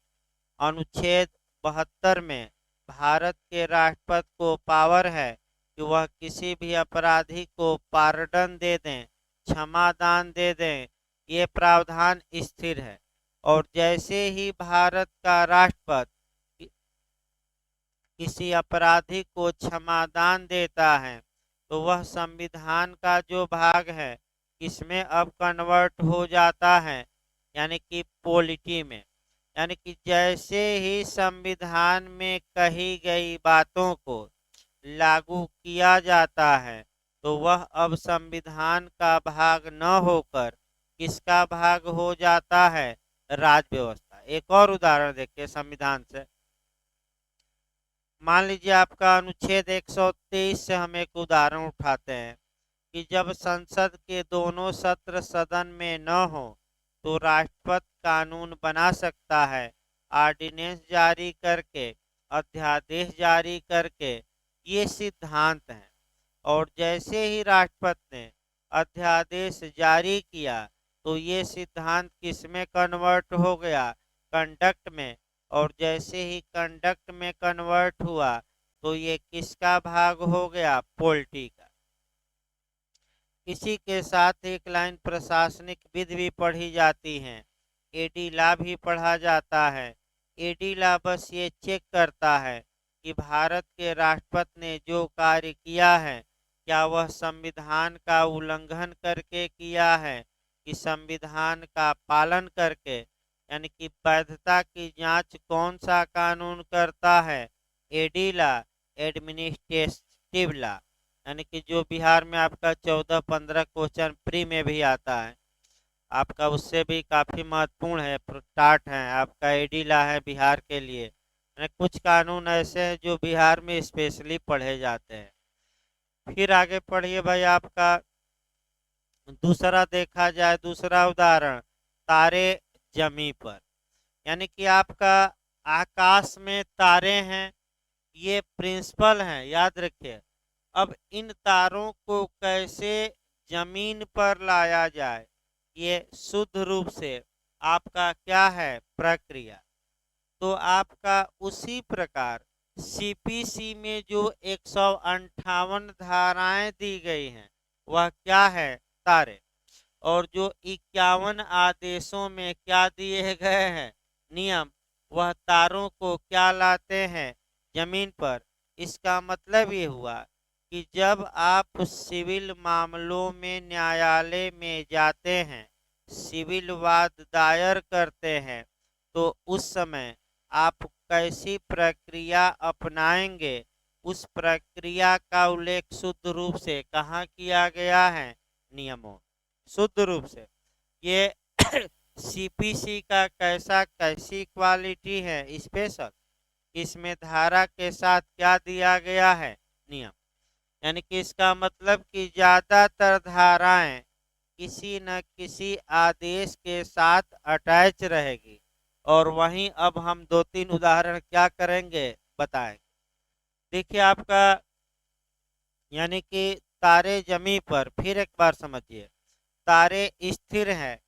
अनुच्छेद 72 में भारत के राष्ट्रपति को पावर है कि वह किसी भी अपराधी को पार्डन दे दें, क्षमादान दे दें, ये प्रावधान स्थिर है। और जैसे ही भारत का राष्ट्रपति किसी अपराधी को क्षमादान देता है, तो वह संविधान का जो भाग है किसमें अब कन्वर्ट हो जाता है, यानी कि पॉलिटी में। यानी कि जैसे ही संविधान में कही गई बातों को लागू किया जाता है, तो वह अब संविधान का भाग न होकर किसका भाग हो जाता है, राज्य व्यवस्था। एक और उदाहरण देखिए संविधान से। मान लीजिए आपका अनुच्छेद 123 से हम एक उदाहरण उठाते हैं कि जब संसद के दोनों सत्र सदन में न हो तो राष्ट्रपति कानून बना सकता है, ऑर्डिनेंस जारी करके, अध्यादेश जारी करके। ये सिद्धांत हैं। और जैसे ही राष्ट्रपति ने अध्यादेश जारी किया, तो ये सिद्धांत किस में कन्वर्ट हो गया, कंडक्ट में। और जैसे ही कंडक्ट में कन्वर्ट हुआ, तो ये किसका भाग हो गया, पॉलिटी का। इसी के साथ एक लाइन प्रशासनिक विधि भी पढ़ी जाती है, एडी ला भी पढ़ा जाता है। एडी ला बस ये चेक करता है कि भारत के राष्ट्रपति ने जो कार्य किया है, क्या वह संविधान का उल्लंघन करके किया है कि संविधान का पालन करके। यानी कि वैधता की जांच कौन सा कानून करता है, एडी ला, एडमिनिस्ट्रेटिव ला। यानी कि जो बिहार में आपका 14-15 क्वेश्चन प्री में भी आता है, आपका उससे भी काफ़ी महत्वपूर्ण है, टाट है आपका, एडीला है बिहार के लिए। यानी कुछ कानून ऐसे हैं जो बिहार में स्पेशली पढ़े जाते हैं। फिर आगे पढ़िए भाई, आपका दूसरा देखा जाए, दूसरा उदाहरण, तारे जमी पर। यानी कि आपका आकाश में तारे हैं, ये प्रिंसिपल हैं, याद रखिए। अब इन तारों को कैसे जमीन पर लाया जाए, ये शुद्ध रूप से आपका क्या है, प्रक्रिया। तो आपका उसी प्रकार सीपीसी में जो 158 धाराएं दी गई हैं, वह क्या है, तारे। और जो 51 आदेशों में क्या दिए गए हैं, नियम, वह तारों को क्या लाते हैं, जमीन पर। इसका मतलब ये हुआ कि जब आप सिविल मामलों में न्यायालय में जाते हैं, सिविल वाद दायर करते हैं, तो उस समय आप कैसी प्रक्रिया अपनाएंगे, उस प्रक्रिया का उल्लेख शुद्ध रूप से कहाँ किया गया है, नियमों। शुद्ध रूप से ये सीपीसी का कैसी क्वालिटी है, स्पेशल। इसमें धारा के साथ क्या दिया गया है, नियम। यानी कि इसका मतलब कि ज्यादातर धाराएं किसी न किसी आदेश के साथ अटैच रहेगी। और वहीं अब हम 2-3 उदाहरण क्या करेंगे, बताएंगे। देखिए आपका, यानी कि तारे जमी पर, फिर एक बार समझिए, तारे स्थिर हैं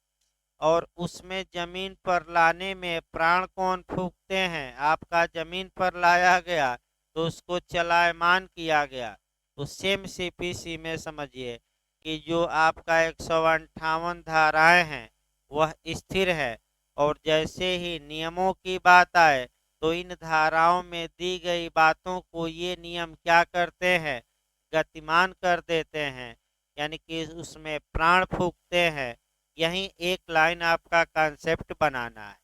और उसमें जमीन पर लाने में प्राण कौन फूंकते हैं, आपका जमीन पर लाया गया तो उसको चलायमान किया गया। तो सेम सीपीसी में समझिए कि जो आपका 158 धाराएं हैं वह स्थिर है। और जैसे ही नियमों की बात आए, तो इन धाराओं में दी गई बातों को ये नियम क्या करते हैं, गतिमान कर देते हैं, यानी कि उसमें प्राण फूंकते हैं। यही एक लाइन आपका कॉन्सेप्ट बनाना है।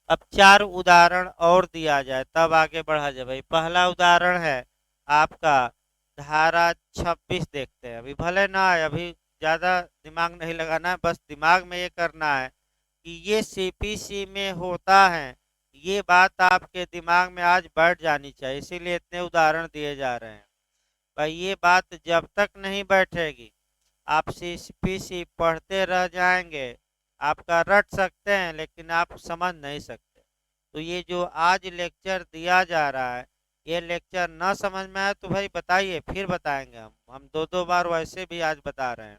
अब 4 उदाहरण और दिया जाए तब आगे बढ़ा जाए भाई। पहला उदाहरण है आपका धारा 26, देखते हैं, अभी भले ना आए, अभी ज़्यादा दिमाग नहीं लगाना है, बस दिमाग में ये करना है कि ये सीपीसी में होता है। ये बात आपके दिमाग में आज बैठ जानी चाहिए, इसीलिए इतने उदाहरण दिए जा रहे हैं। भाई ये बात जब तक नहीं बैठेगी, आप सीपीसी पढ़ते रह जाएंगे, आपका रट सकते हैं लेकिन आप समझ नहीं सकते। तो ये जो आज लेक्चर दिया जा रहा है, ये लेक्चर न समझ में आए तो भाई बताइए, फिर बताएंगे हम दो दो बार वैसे भी आज बता रहे हैं।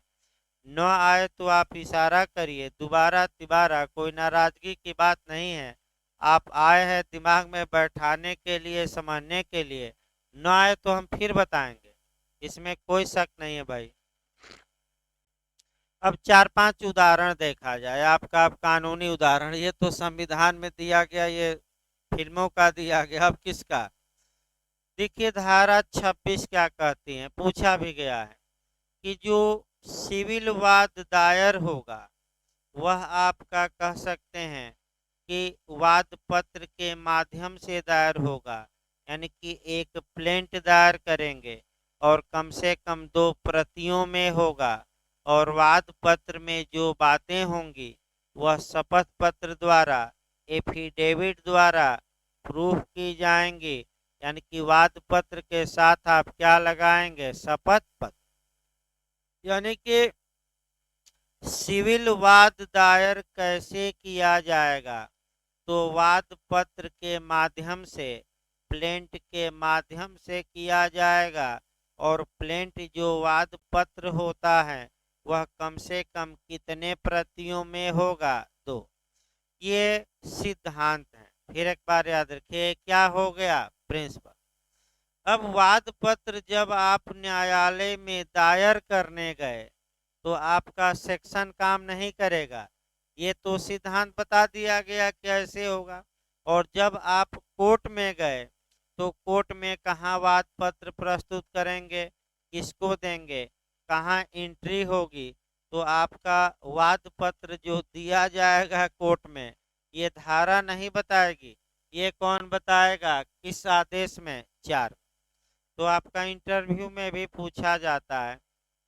न आए तो आप इशारा करिए, दोबारा तिबारा, कोई नाराजगी की बात नहीं है। आप आए हैं दिमाग में बैठाने के लिए, समझने के लिए। न आए तो हम फिर बताएंगे, इसमें कोई शक नहीं है भाई। अब 4-5 उदाहरण देखा जाए आपका। अब कानूनी उदाहरण, ये तो संविधान में दिया गया, ये फिल्मों का दिया गया, अब किसका। देखिए धारा 26 क्या कहती है, पूछा भी गया है कि जो सिविल वाद दायर होगा वह आपका कह सकते हैं कि वाद पत्र के माध्यम से दायर होगा, यानी कि एक प्लेंट दायर करेंगे और कम से कम 2 प्रतियों में होगा। और वाद पत्र में जो बातें होंगी वह शपथ पत्र द्वारा, एफिडेविट द्वारा प्रूफ की जाएंगी। यानी कि वाद पत्र के साथ आप क्या लगाएंगे, शपथ पत्र। यानी कि सिविल वाद दायर कैसे किया जाएगा, तो वाद पत्र के माध्यम से, प्लेंट के माध्यम से किया जाएगा। और प्लेंट जो वाद पत्र होता है वह कम से कम कितने प्रतियों में होगा, 2। ये सिद्धांत है। फिर एक बार याद रखिए, क्या हो गया, प्रिंसिपल। अब वाद पत्र जब आप न्यायालय में दायर करने गए तो आपका सेक्शन काम नहीं करेगा, ये तो सिद्धांत बता दिया गया कैसे होगा। और जब आप कोर्ट में गए तो कोर्ट में कहाँ वाद पत्र प्रस्तुत करेंगे, किसको देंगे, कहाँ एंट्री होगी, तो आपका वाद पत्र जो दिया जाएगा कोर्ट में, ये धारा नहीं बताएगी, ये कौन बताएगा, किस आदेश में, 4। तो आपका इंटरव्यू में भी पूछा जाता है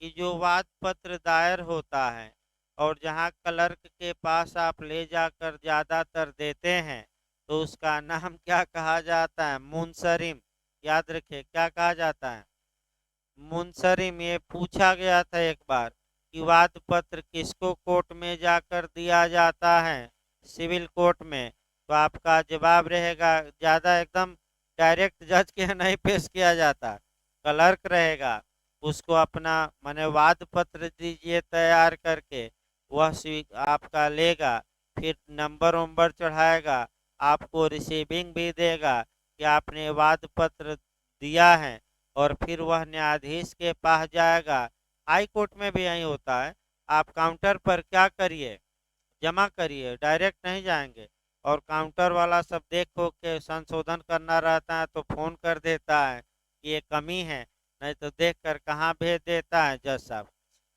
कि जो वाद पत्र दायर होता है और जहां क्लर्क के पास आप ले जाकर ज़्यादातर देते हैं तो उसका नाम क्या कहा जाता है, मुंसरिम। याद रखिए क्या कहा जाता है, मुंसरिम। ये पूछा गया था एक बार कि वाद पत्र किसको कोर्ट में जाकर दिया जाता है, सिविल कोर्ट में। तो आपका जवाब रहेगा, ज़्यादा एकदम डायरेक्ट जज के नहीं पेश किया जाता, क्लर्क रहेगा, उसको अपना माने वाद पत्र दीजिए तैयार करके, वह आपका लेगा, फिर नंबर वंबर चढ़ाएगा, आपको रिसीविंग भी देगा कि आपने वाद पत्र दिया है। और फिर वह न्यायाधीश के पास जाएगा। हाई कोर्ट में भी यही होता है, आप काउंटर पर क्या करिए, जमा करिए, डायरेक्ट नहीं जाएंगे। और काउंटर वाला सब देखो के संशोधन करना रहता है तो फोन कर देता है कि ये कमी है, नहीं तो देख कर कहाँ भेज देता है जज साहब।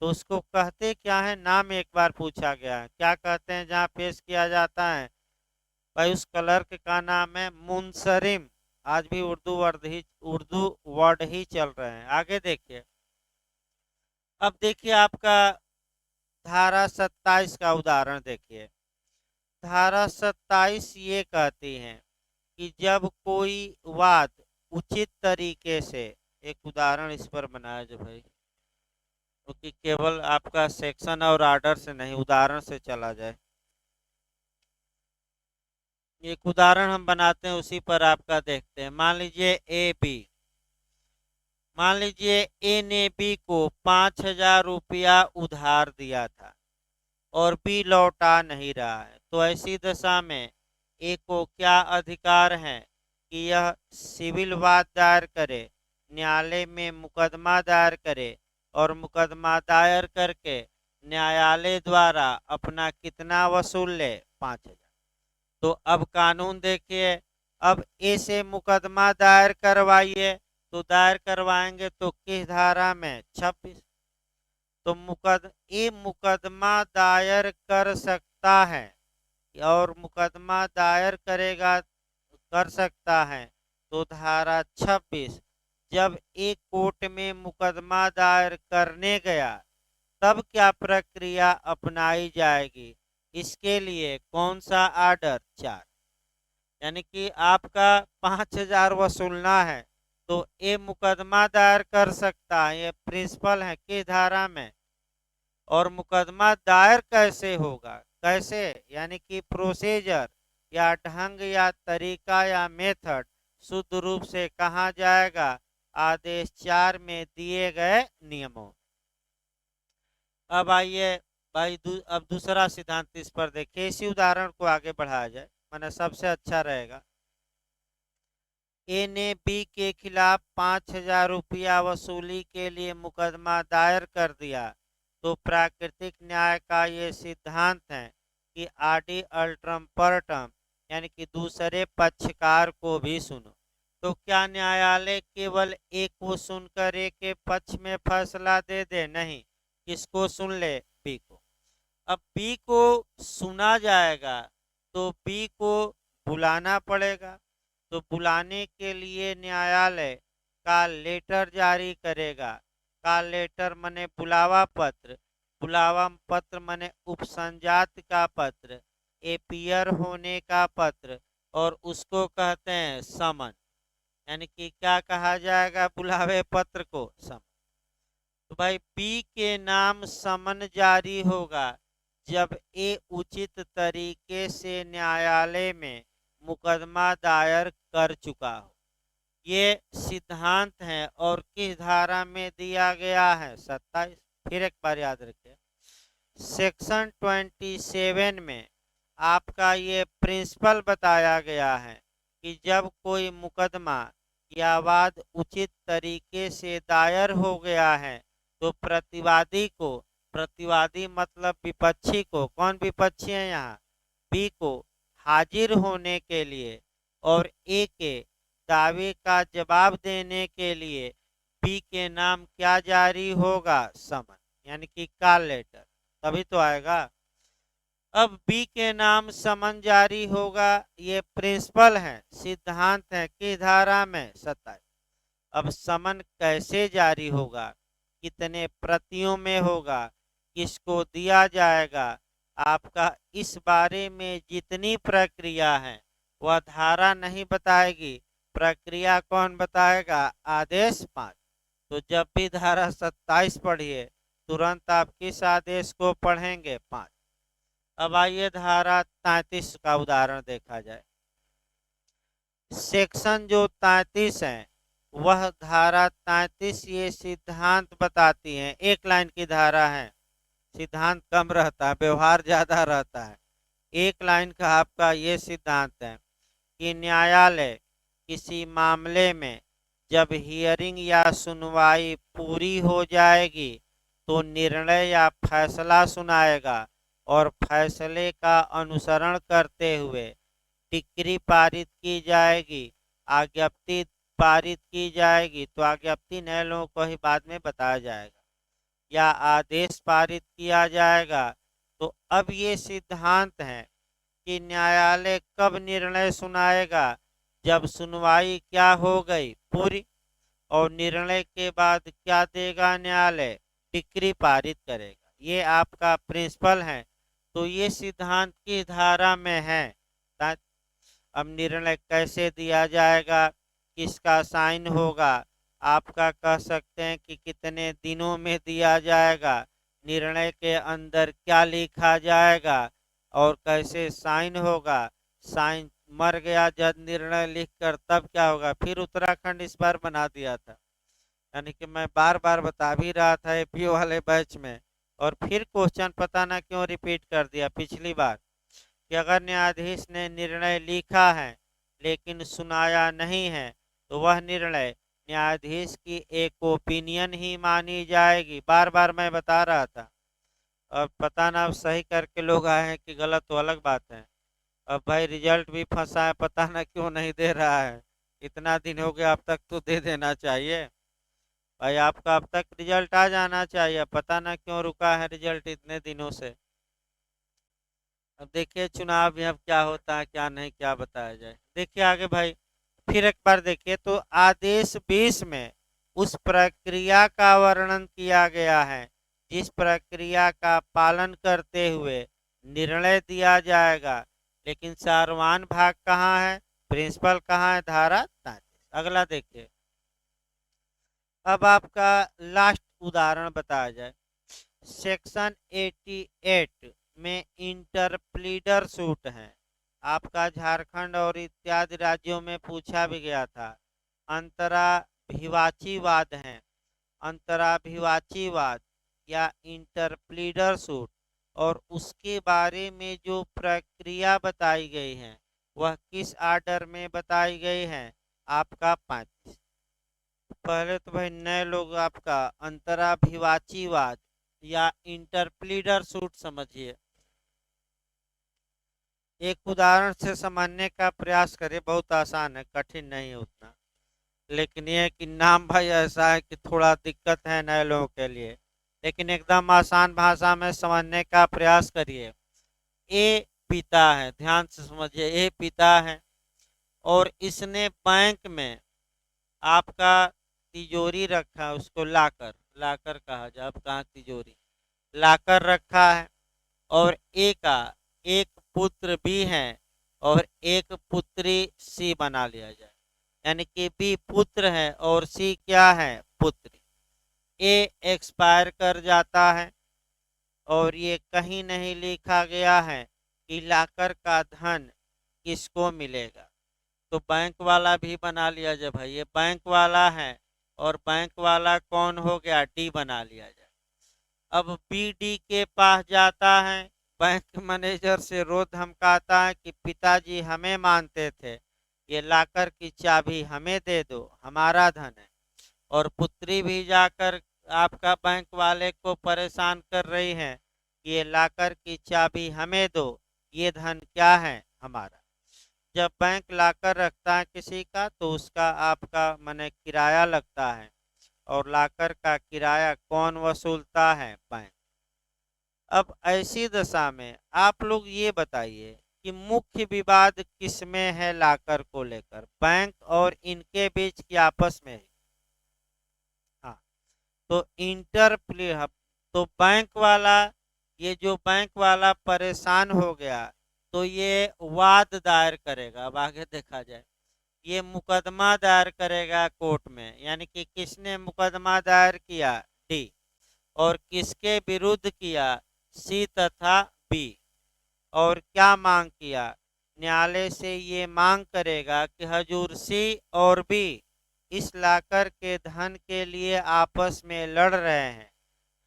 तो उसको कहते क्या है, नाम एक बार पूछा गया है, क्या कहते हैं जहाँ पेश किया जाता है, भाई उस क्लर्क का नाम है मुंसरिम। आज भी उर्दू वर्ड ही चल रहे हैं। आगे देखिए, अब देखिए आपका धारा 27 का उदाहरण देखिए। धारा 27 ये कहती है कि जब कोई वाद उचित तरीके से, एक उदाहरण इस पर बनाया जाए भाई, क्योंकि केवल आपका सेक्शन और आर्डर से नहीं, उदाहरण से चला जाए। एक उदाहरण हम बनाते हैं, उसी पर आपका देखते हैं। मान लीजिए ए बी, मान लीजिए ए ने बी को 5,000 रुपया उधार दिया था और बी लौटा नहीं रहा है। तो ऐसी दशा में ए को क्या अधिकार है कि यह सिविल वाद दायर करे, न्यायालय में मुकदमा दायर करे और मुकदमा दायर करके न्यायालय द्वारा अपना कितना वसूल ले, 5,000। तो अब कानून देखिए, अब ए से मुकदमा दायर करवाइए, तो दायर करवाएंगे तो किस धारा में, 26। तो ए मुकदमा दायर कर सकता है और मुकदमा दायर करेगा, कर सकता है तो धारा 26। जब एक कोर्ट में मुकदमा दायर करने गया तब क्या प्रक्रिया अपनाई जाएगी, इसके लिए कौन सा आर्डर 4। यानी कि आपका 5,000 वसूलना है तो ये मुकदमा दायर कर सकता है, ये प्रिंसिपल है किस धारा में। और मुकदमा दायर कैसे होगा, कैसे यानी कि प्रोसीजर या ढंग या तरीका या मेथड शुद्ध रूप से कहा जाएगा आदेश 4 में दिए गए नियमों। अब आइए भाई अब दूसरा सिद्धांत इस पर देखिए, इसी उदाहरण को आगे बढ़ाया जाए, मैंने सबसे अच्छा रहेगा। ए ने बी के खिलाफ 5,000 रुपया वसूली के लिए मुकदमा दायर कर दिया तो प्राकृतिक न्याय का ये सिद्धांत है कि आडि अल्ट्रम पर्टम यानी कि दूसरे पक्षकार को भी सुनो। तो क्या न्यायालय केवल एक को सुनकर एक के पक्ष में फैसला दे दे, नहीं, किसको सुन ले, बी को। अब बी को सुना जाएगा तो बी को बुलाना पड़ेगा, तो बुलाने के लिए न्यायालय का लेटर जारी करेगा। का लेटर मने बुलावा पत्र, बुलावा पत्र मने उपसंजात का पत्र, एपियर होने का पत्र, और उसको कहते हैं समन। यानी कि क्या कहा जाएगा बुलावे पत्र को, समन। तो भाई बी के नाम समन जारी होगा जब ए उचित तरीके से न्यायालय में मुकदमा दायर कर चुका हो। ये सिद्धांत है और किस धारा में दिया गया है, 27। फिर एक बार याद रखिए, सेक्शन 27 में आपका ये प्रिंसिपल बताया गया है कि जब कोई मुकदमा या वाद उचित तरीके से दायर हो गया है तो प्रतिवादी को, प्रतिवादी मतलब विपक्षी को, कौन विपक्षी है यहाँ, बी को, हाजिर होने के लिए और ए के दावे का जवाब देने के लिए बी के नाम क्या जारी होगा, समन, यानी कि कॉल लेटर, तभी तो आएगा। अब बी के नाम समन जारी होगा, ये प्रिंसिपल है, सिद्धांत है किस धारा में, 27। अब समन कैसे जारी होगा, कितने प्रतियों में होगा, किसको दिया जाएगा, आपका इस बारे में जितनी प्रक्रिया है वह धारा नहीं बताएगी, प्रक्रिया कौन बताएगा, आदेश 5। तो जब भी धारा 27 पढ़िए तुरंत आप किस आदेश को पढ़ेंगे, 5। अब आइए धारा 33 का उदाहरण देखा जाए। सेक्शन जो 33 है वह धारा 33 ये सिद्धांत बताती है, एक लाइन की धारा है, सिद्धांत कम रहता है, व्यवहार ज्यादा रहता है। एक लाइन का आपका ये सिद्धांत है कि न्यायालय किसी मामले में जब हियरिंग या सुनवाई पूरी हो जाएगी तो निर्णय या फैसला सुनाएगा और फैसले का अनुसरण करते हुए डिक्री पारित की जाएगी, आज्ञप्ति पारित की जाएगी, तो आज्ञप्ति नए लोगों को ही बाद में बताया जाएगा, या आदेश पारित किया जाएगा। तो अब ये सिद्धांत है कि न्यायालय कब निर्णय सुनाएगा, जब सुनवाई क्या हो गई पूरी, और निर्णय के बाद क्या देगा न्यायालय, डिक्री पारित करेगा। ये आपका प्रिंसिपल है। तो ये सिद्धांत की धारा में है। अब निर्णय कैसे दिया जाएगा, किसका साइन होगा, आपका कह सकते हैं कि कितने दिनों में दिया जाएगा, निर्णय के अंदर क्या लिखा जाएगा और कैसे साइन होगा, साइन मर गया जब निर्णय लिखकर तब क्या होगा। फिर उत्तराखंड इस बार बना दिया था, यानी कि मैं बार बार बता भी रहा था एपीओ वाले बैच में, और फिर क्वेश्चन पता ना क्यों रिपीट कर दिया पिछली बार कि अगर न्यायाधीश ने निर्णय लिखा है लेकिन सुनाया नहीं है तो वह निर्णय न्यायाधीश की एक ओपिनियन ही मानी जाएगी। बार बार मैं बता रहा था, अब पता ना अब सही करके लोग आए हैं कि गलत, तो अलग बात है। अब भाई रिजल्ट भी फंसा है, पता ना क्यों नहीं दे रहा है, इतना दिन हो गया, अब तक तो दे देना चाहिए भाई, आपका अब तक रिजल्ट आ जाना चाहिए, पता ना क्यों रुका है रिजल्ट इतने दिनों से। अब देखिए चुनाव में अब क्या होता है क्या नहीं, क्या बताया जाए। देखिए आगे भाई फिर एक बार देखिए, तो आदेश 20 में उस प्रक्रिया का वर्णन किया गया है जिस प्रक्रिया का पालन करते हुए निर्णय दिया जाएगा। लेकिन सारवान भाग कहाँ है, प्रिंसिपल कहाँ है, धारा 33। अगला देखिए, अब आपका लास्ट उदाहरण बताया जाए। सेक्शन 88 में इंटरप्लीडर सूट है, आपका झारखंड और इत्यादि राज्यों में पूछा भी गया था। अंतराभिवाचीवाद है, अंतराभिवाचीवाद या इंटरप्लीडर सूट, और उसके बारे में जो प्रक्रिया बताई गई है वह किस आर्डर में बताई गई है, आपका 35। पहले तो भाई नए लोग आपका अंतराभिवाचीवाद या इंटरप्लीडर सूट समझिए। एक उदाहरण से समझने का प्रयास करिए, बहुत आसान है, कठिन नहीं है उतना। लेकिन यह कि नाम भाई ऐसा है कि थोड़ा दिक्कत है नए लोगों के लिए, लेकिन एकदम आसान भाषा में समझने का प्रयास करिए। ए पिता है, ध्यान से समझिए, ए पिता है और इसने बैंक में आपका तिजोरी रखा है, उसको लाकर, लाकर कहा जाए, अब कहाँ तिजोरी, लाकर रखा है। और ए का एक पुत्र भी है और एक पुत्री सी बना लिया जाए, यानी कि बी पुत्र है और सी क्या है, पुत्री। ए एक्सपायर कर जाता है और ये कहीं नहीं लिखा गया है कि लाकर का धन किसको मिलेगा, तो बैंक वाला भी बना लिया जाए। भाई ये बैंक वाला है और बैंक वाला कौन हो गया, डी बना लिया जाए। अब बी डी के पास जाता है, बैंक मैनेजर से रो धमकाता है कि पिताजी हमें मानते थे, ये लाकर की चाबी हमें दे दो, हमारा धन है। और पुत्री भी जाकर आपका बैंक वाले को परेशान कर रही है कि ये लाकर की चाबी हमें दो, ये धन क्या है, हमारा। जब बैंक लाकर रखता है किसी का तो उसका आपका माने किराया लगता है, और लाकर का किराया कौन वसूलता है, बैंक। अब ऐसी दशा में आप लोग ये बताइए कि मुख्य विवाद किसमें है, लाकर को लेकर, बैंक और इनके बीच की आपस में है। हाँ, तो तो बैंक वाला, ये जो बैंक वाला परेशान हो गया तो ये वाद दायर करेगा। अब आगे देखा जाए, ये मुकदमा दायर करेगा कोर्ट में, यानी कि किसने मुकदमा दायर किया, डी, और किसके विरुद्ध किया, सी तथा बी। और क्या मांग किया, न्यायालय से ये मांग करेगा कि हजूर सी और बी इस लाकर के धन के लिए आपस में लड़ रहे हैं,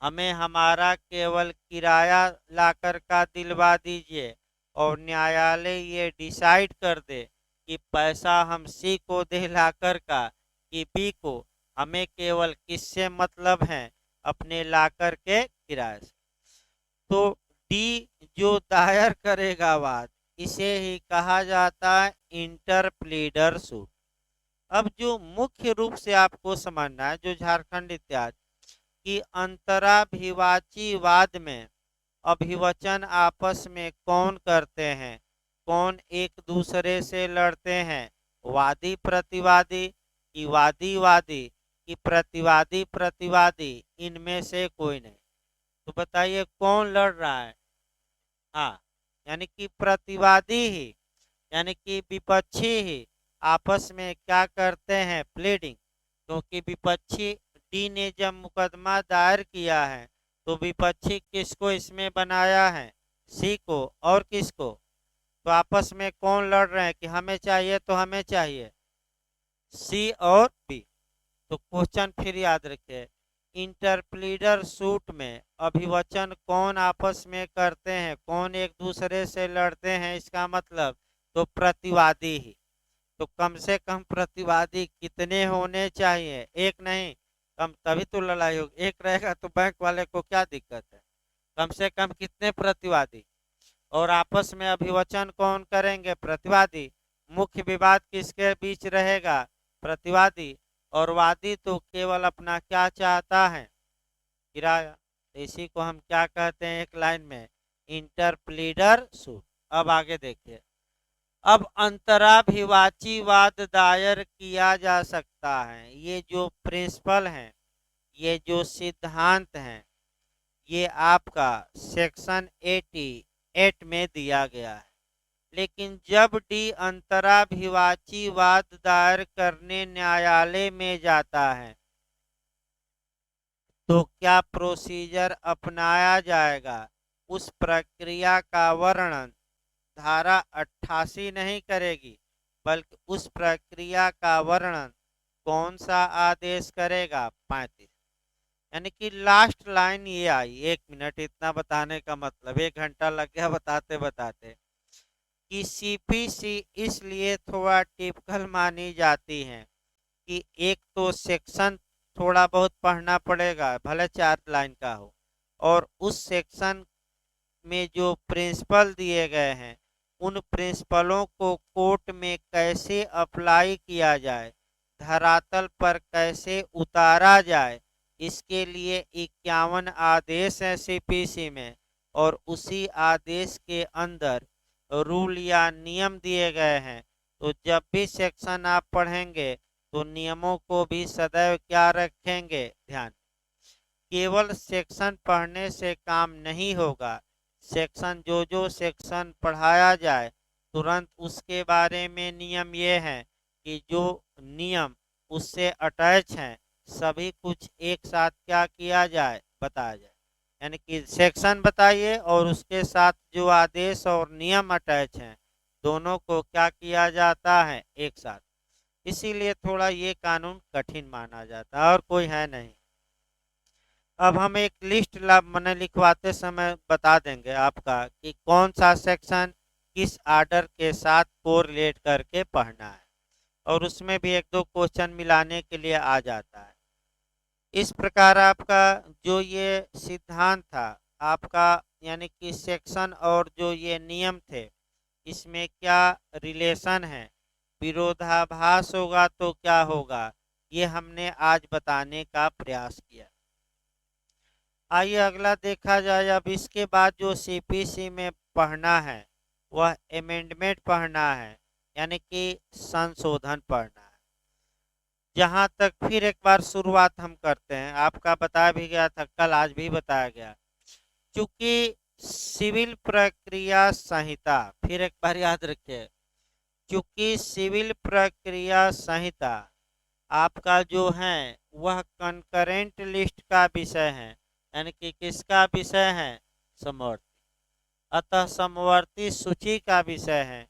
हमें हमारा केवल किराया लाकर का दिलवा दीजिए, और न्यायालय ये डिसाइड कर दे कि पैसा हम सी को दे लाकर का कि बी को, हमें केवल किससे मतलब है, अपने लाकर के किराए से। तो डी जो दायर करेगा वाद, इसे ही कहा जाता है इंटरप्लीडर सूट। अब जो मुख्य रूप से आपको समझना है, जो झारखंड इत्यादि कि अंतराभिवाचीवाद में अभिवचन आपस में कौन करते हैं, कौन एक दूसरे से लड़ते हैं, वादी प्रतिवादी कि वादी वादी कि प्रतिवादी प्रतिवादी, इनमें से कोई नहीं। तो बताइए कौन लड़ रहा है, हाँ, यानी कि प्रतिवादी ही, यानी कि विपक्षी ही आपस में क्या करते हैं, प्लीडिंग। क्योंकि विपक्षी डी ने जब मुकदमा दायर किया है तो विपक्षी किसको इसमें बनाया है, सी को, और किसको, तो आपस में कौन लड़ रहे हैं कि हमें चाहिए तो हमें चाहिए, सी और बी। तो क्वेश्चन फिर याद रखिए, इंटरप्लीडर सूट में अभिवचन कौन आपस में करते हैं, कौन एक दूसरे से लड़ते हैं, इसका मतलब तो प्रतिवादी ही। तो कम से कम प्रतिवादी कितने होने चाहिए, एक नहीं, कम, तभी तो लड़ाई होगी। एक रहेगा तो बैंक वाले को क्या दिक्कत है, कम से कम कितने प्रतिवादी, और आपस में अभिवचन कौन करेंगे, प्रतिवादी। मुख्य विवाद किसके बीच रहेगा, प्रतिवादी, और वादी तो केवल अपना क्या चाहता है, किराया। तो इसी को हम क्या कहते हैं, एक लाइन में, इंटरप्लीडर सूट। अब आगे देखिए, अब अंतराभिवाचीवाद दायर किया जा सकता है, ये जो प्रिंसिपल हैं, ये जो सिद्धांत हैं, ये आपका सेक्शन 88 में दिया गया है। लेकिन जब डी अंतराभिवाची वाद दायर करने न्यायालय में जाता है तो क्या प्रोसीजर अपनाया जाएगा, उस प्रक्रिया का वर्णन धारा 88 नहीं करेगी, बल्कि उस प्रक्रिया का वर्णन कौन सा आदेश करेगा, 35। यानी कि लास्ट लाइन ये आई। 1 मिनट इतना बताने का मतलब 1 घंटा लग गया बताते बताते कि सीपीसी इसलिए थोड़ा टिपिकल मानी जाती है कि एक तो सेक्शन थोड़ा बहुत पढ़ना पड़ेगा, भले 4 लाइन का हो, और उस सेक्शन में जो प्रिंसिपल दिए गए हैं उन प्रिंसिपलों को कोर्ट में कैसे अप्लाई किया जाए, धरातल पर कैसे उतारा जाए, इसके लिए 51 आदेश हैं सीपीसी में, और उसी आदेश के अंदर रूल या नियम दिए गए हैं। तो जब भी सेक्शन आप पढ़ेंगे तो नियमों को भी सदैव क्या रखेंगे, ध्यान। केवल सेक्शन पढ़ने से काम नहीं होगा, सेक्शन जो सेक्शन पढ़ाया जाए तुरंत उसके बारे में नियम ये है कि जो नियम उससे अटैच हैं सभी कुछ एक साथ क्या किया जाए, बताया जाए। यानी कि सेक्शन बताइए और उसके साथ जो आदेश और नियम अटैच हैं दोनों को क्या किया जाता है, एक साथ। इसीलिए थोड़ा ये कानून कठिन माना जाता है और कोई है नहीं। अब हम एक लिस्ट मैंने लिखवाते समय बता देंगे आपका कि कौन सा सेक्शन किस आर्डर के साथ कोरिलेट करके पढ़ना है, और उसमें भी एक दो क्वेश्चन मिलाने के लिए आ जाता है। इस प्रकार आपका जो ये सिद्धांत था आपका, यानी कि सेक्शन और जो ये नियम थे इसमें क्या रिलेशन है, विरोधाभास होगा तो क्या होगा, ये हमने आज बताने का प्रयास किया। आइए अगला देखा जाए। अब इसके बाद जो सीपीसी में पढ़ना है वह अमेंडमेंट पढ़ना है, यानी कि संशोधन पढ़ना है। जहां तक फिर एक बार शुरुआत हम करते हैं, आपका बताया भी गया था कल, आज भी बताया गया, क्योंकि सिविल प्रक्रिया संहिता, फिर एक बार याद रखिए, क्योंकि सिविल प्रक्रिया संहिता आपका जो है वह कंकरेंट लिस्ट का विषय है, यानी कि किसका विषय है, समवर्ती। अतः समवर्ती सूची का विषय है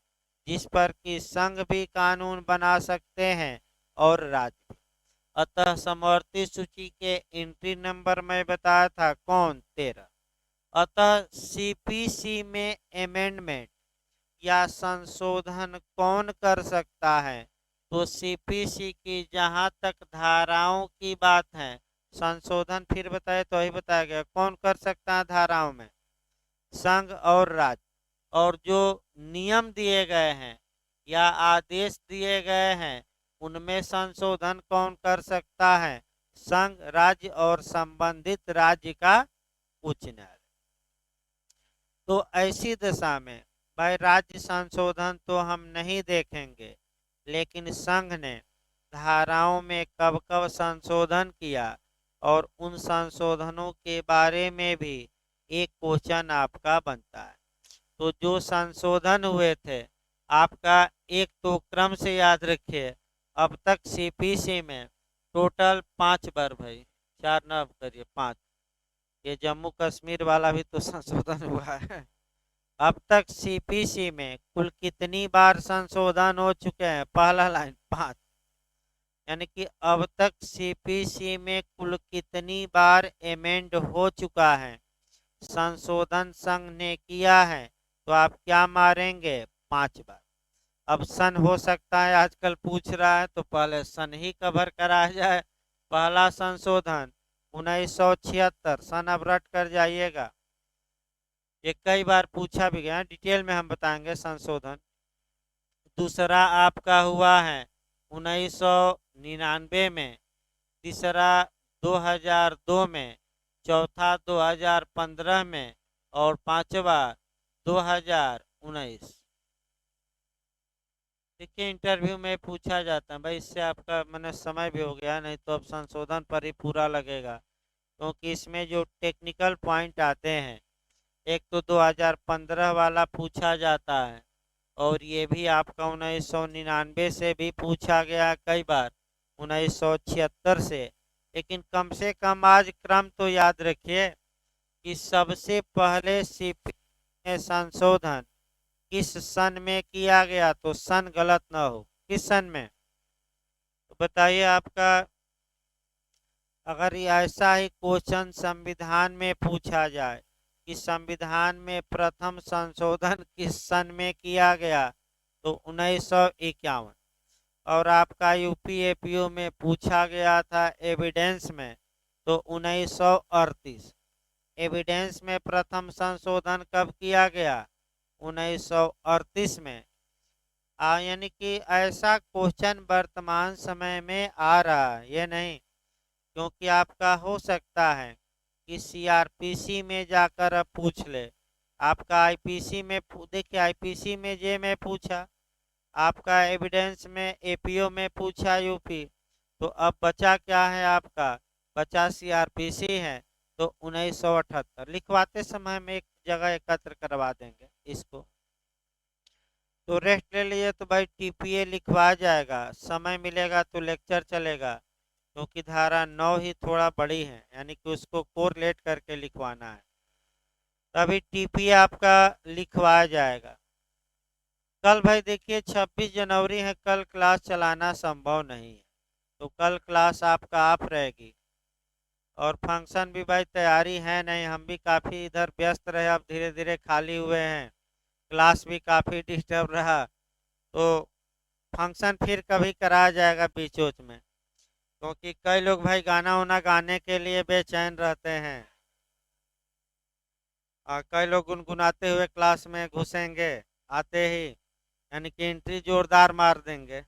जिस पर कि संघ भी कानून बना सकते हैं और राज्य भी। अतः समवर्ती सूची के एंट्री नंबर मैं बताया था कौन, 13। अतः सीपीसी में अमेंडमेंट या संशोधन कौन कर सकता है, तो सीपीसी की जहां तक धाराओं की बात है, संशोधन फिर बताए तो ही बताया गया कौन कर सकता है धाराओं में, संघ और राज्य। और जो नियम दिए गए हैं या आदेश दिए गए हैं उनमें संशोधन कौन कर सकता है, संघ, राज्य और संबंधित राज्य का उच्च न्यायालय। तो ऐसी दशा में भाई राज्य संशोधन तो हम नहीं देखेंगे, लेकिन संघ ने धाराओं में कब कब संशोधन किया और उन संशोधनों के बारे में भी एक क्वेश्चन आपका बनता है। तो जो संशोधन हुए थे आपका, एक तो क्रम से याद रखिए, अब तक सीपीसी में टोटल 5 बार, भाई 4 न करिए 5, ये जम्मू कश्मीर वाला भी तो संशोधन हुआ है। अब तक सीपीसी में कुल कितनी बार संशोधन हो चुके हैं, पहला लाइन 5, यानी कि अब तक सीपीसी में कुल कितनी बार अमेंड हो चुका है, संशोधन संघ ने किया है, तो आप क्या मारेंगे, 5 बार। अब सन हो सकता है आजकल पूछ रहा है तो पहले सन ही कवर कराया जाए। पहला संशोधन 1976 सन, अब रट कर जाइएगा, ये कई बार पूछा भी गया, डिटेल में हम बताएंगे संशोधन। दूसरा आपका हुआ है 1999 में, तीसरा 2002 में, चौथा 2015 में, और पांचवा 2019। देखिए इंटरव्यू में पूछा जाता है भाई, इससे आपका मैंने समय भी हो गया, नहीं तो अब संशोधन पर ही पूरा लगेगा। क्योंकि इसमें जो टेक्निकल पॉइंट आते हैं, एक तो 2015 वाला पूछा जाता है, और ये भी आपका 1999 से भी पूछा गया कई बार, 1976 से। लेकिन कम से कम आज क्रम तो याद रखिए कि सबसे पहले सीपी में संशोधन किस सन में किया गया, तो सन गलत ना हो, किस सन में, तो बताइए आपका। अगर ये ऐसा ही क्वेश्चन संविधान में पूछा जाए कि संविधान में प्रथम संशोधन किस सन में किया गया, तो 1951। और आपका यूपी एपीओ में पूछा गया था एविडेंस में, तो 1938। एविडेंस में प्रथम संशोधन कब किया गया, 1938 में। यानी कि ऐसा क्वेश्चन वर्तमान समय में आ रहा है, ये नहीं, क्योंकि आपका हो सकता है कि सीआरपीसी में जाकर अब पूछ ले, आपका आईपीसी में देखिए, आईपीसी में जे में पूछा, आपका एविडेंस में एपीओ में पूछा यूपी, तो अब बचा क्या है आपका, बचा सीआरपीसी है। तो 1978 लिखवाते समय में एक जगह एकत्र करवा देंगे इसको। तो रेस्ट ले लिए तो भाई टीपीए लिखवा जाएगा, समय मिलेगा तो लेक्चर चलेगा, क्योंकि धारा 9 ही थोड़ा बड़ी है, यानी कि उसको कोरिलेट करके लिखवाना है, तभी टीपीए आपका लिखवाया जाएगा। कल भाई देखिए 26 जनवरी है, कल क्लास चलाना संभव नहीं है, तो कल क्लास आपका ऑफ रहेगी। और फंक्शन भी भाई तैयारी है नहीं, हम भी काफ़ी इधर व्यस्त रहे, अब धीरे धीरे खाली हुए हैं, क्लास भी काफ़ी डिस्टर्ब रहा, तो फंक्शन फिर कभी कराया जाएगा बीच बीच में, क्योंकि कई लोग भाई गाना वाना गाने के लिए बेचैन रहते हैं, और कई लोग गुनगुनाते हुए क्लास में घुसेंगे आते ही, यानी कि एंट्री जोरदार मार देंगे।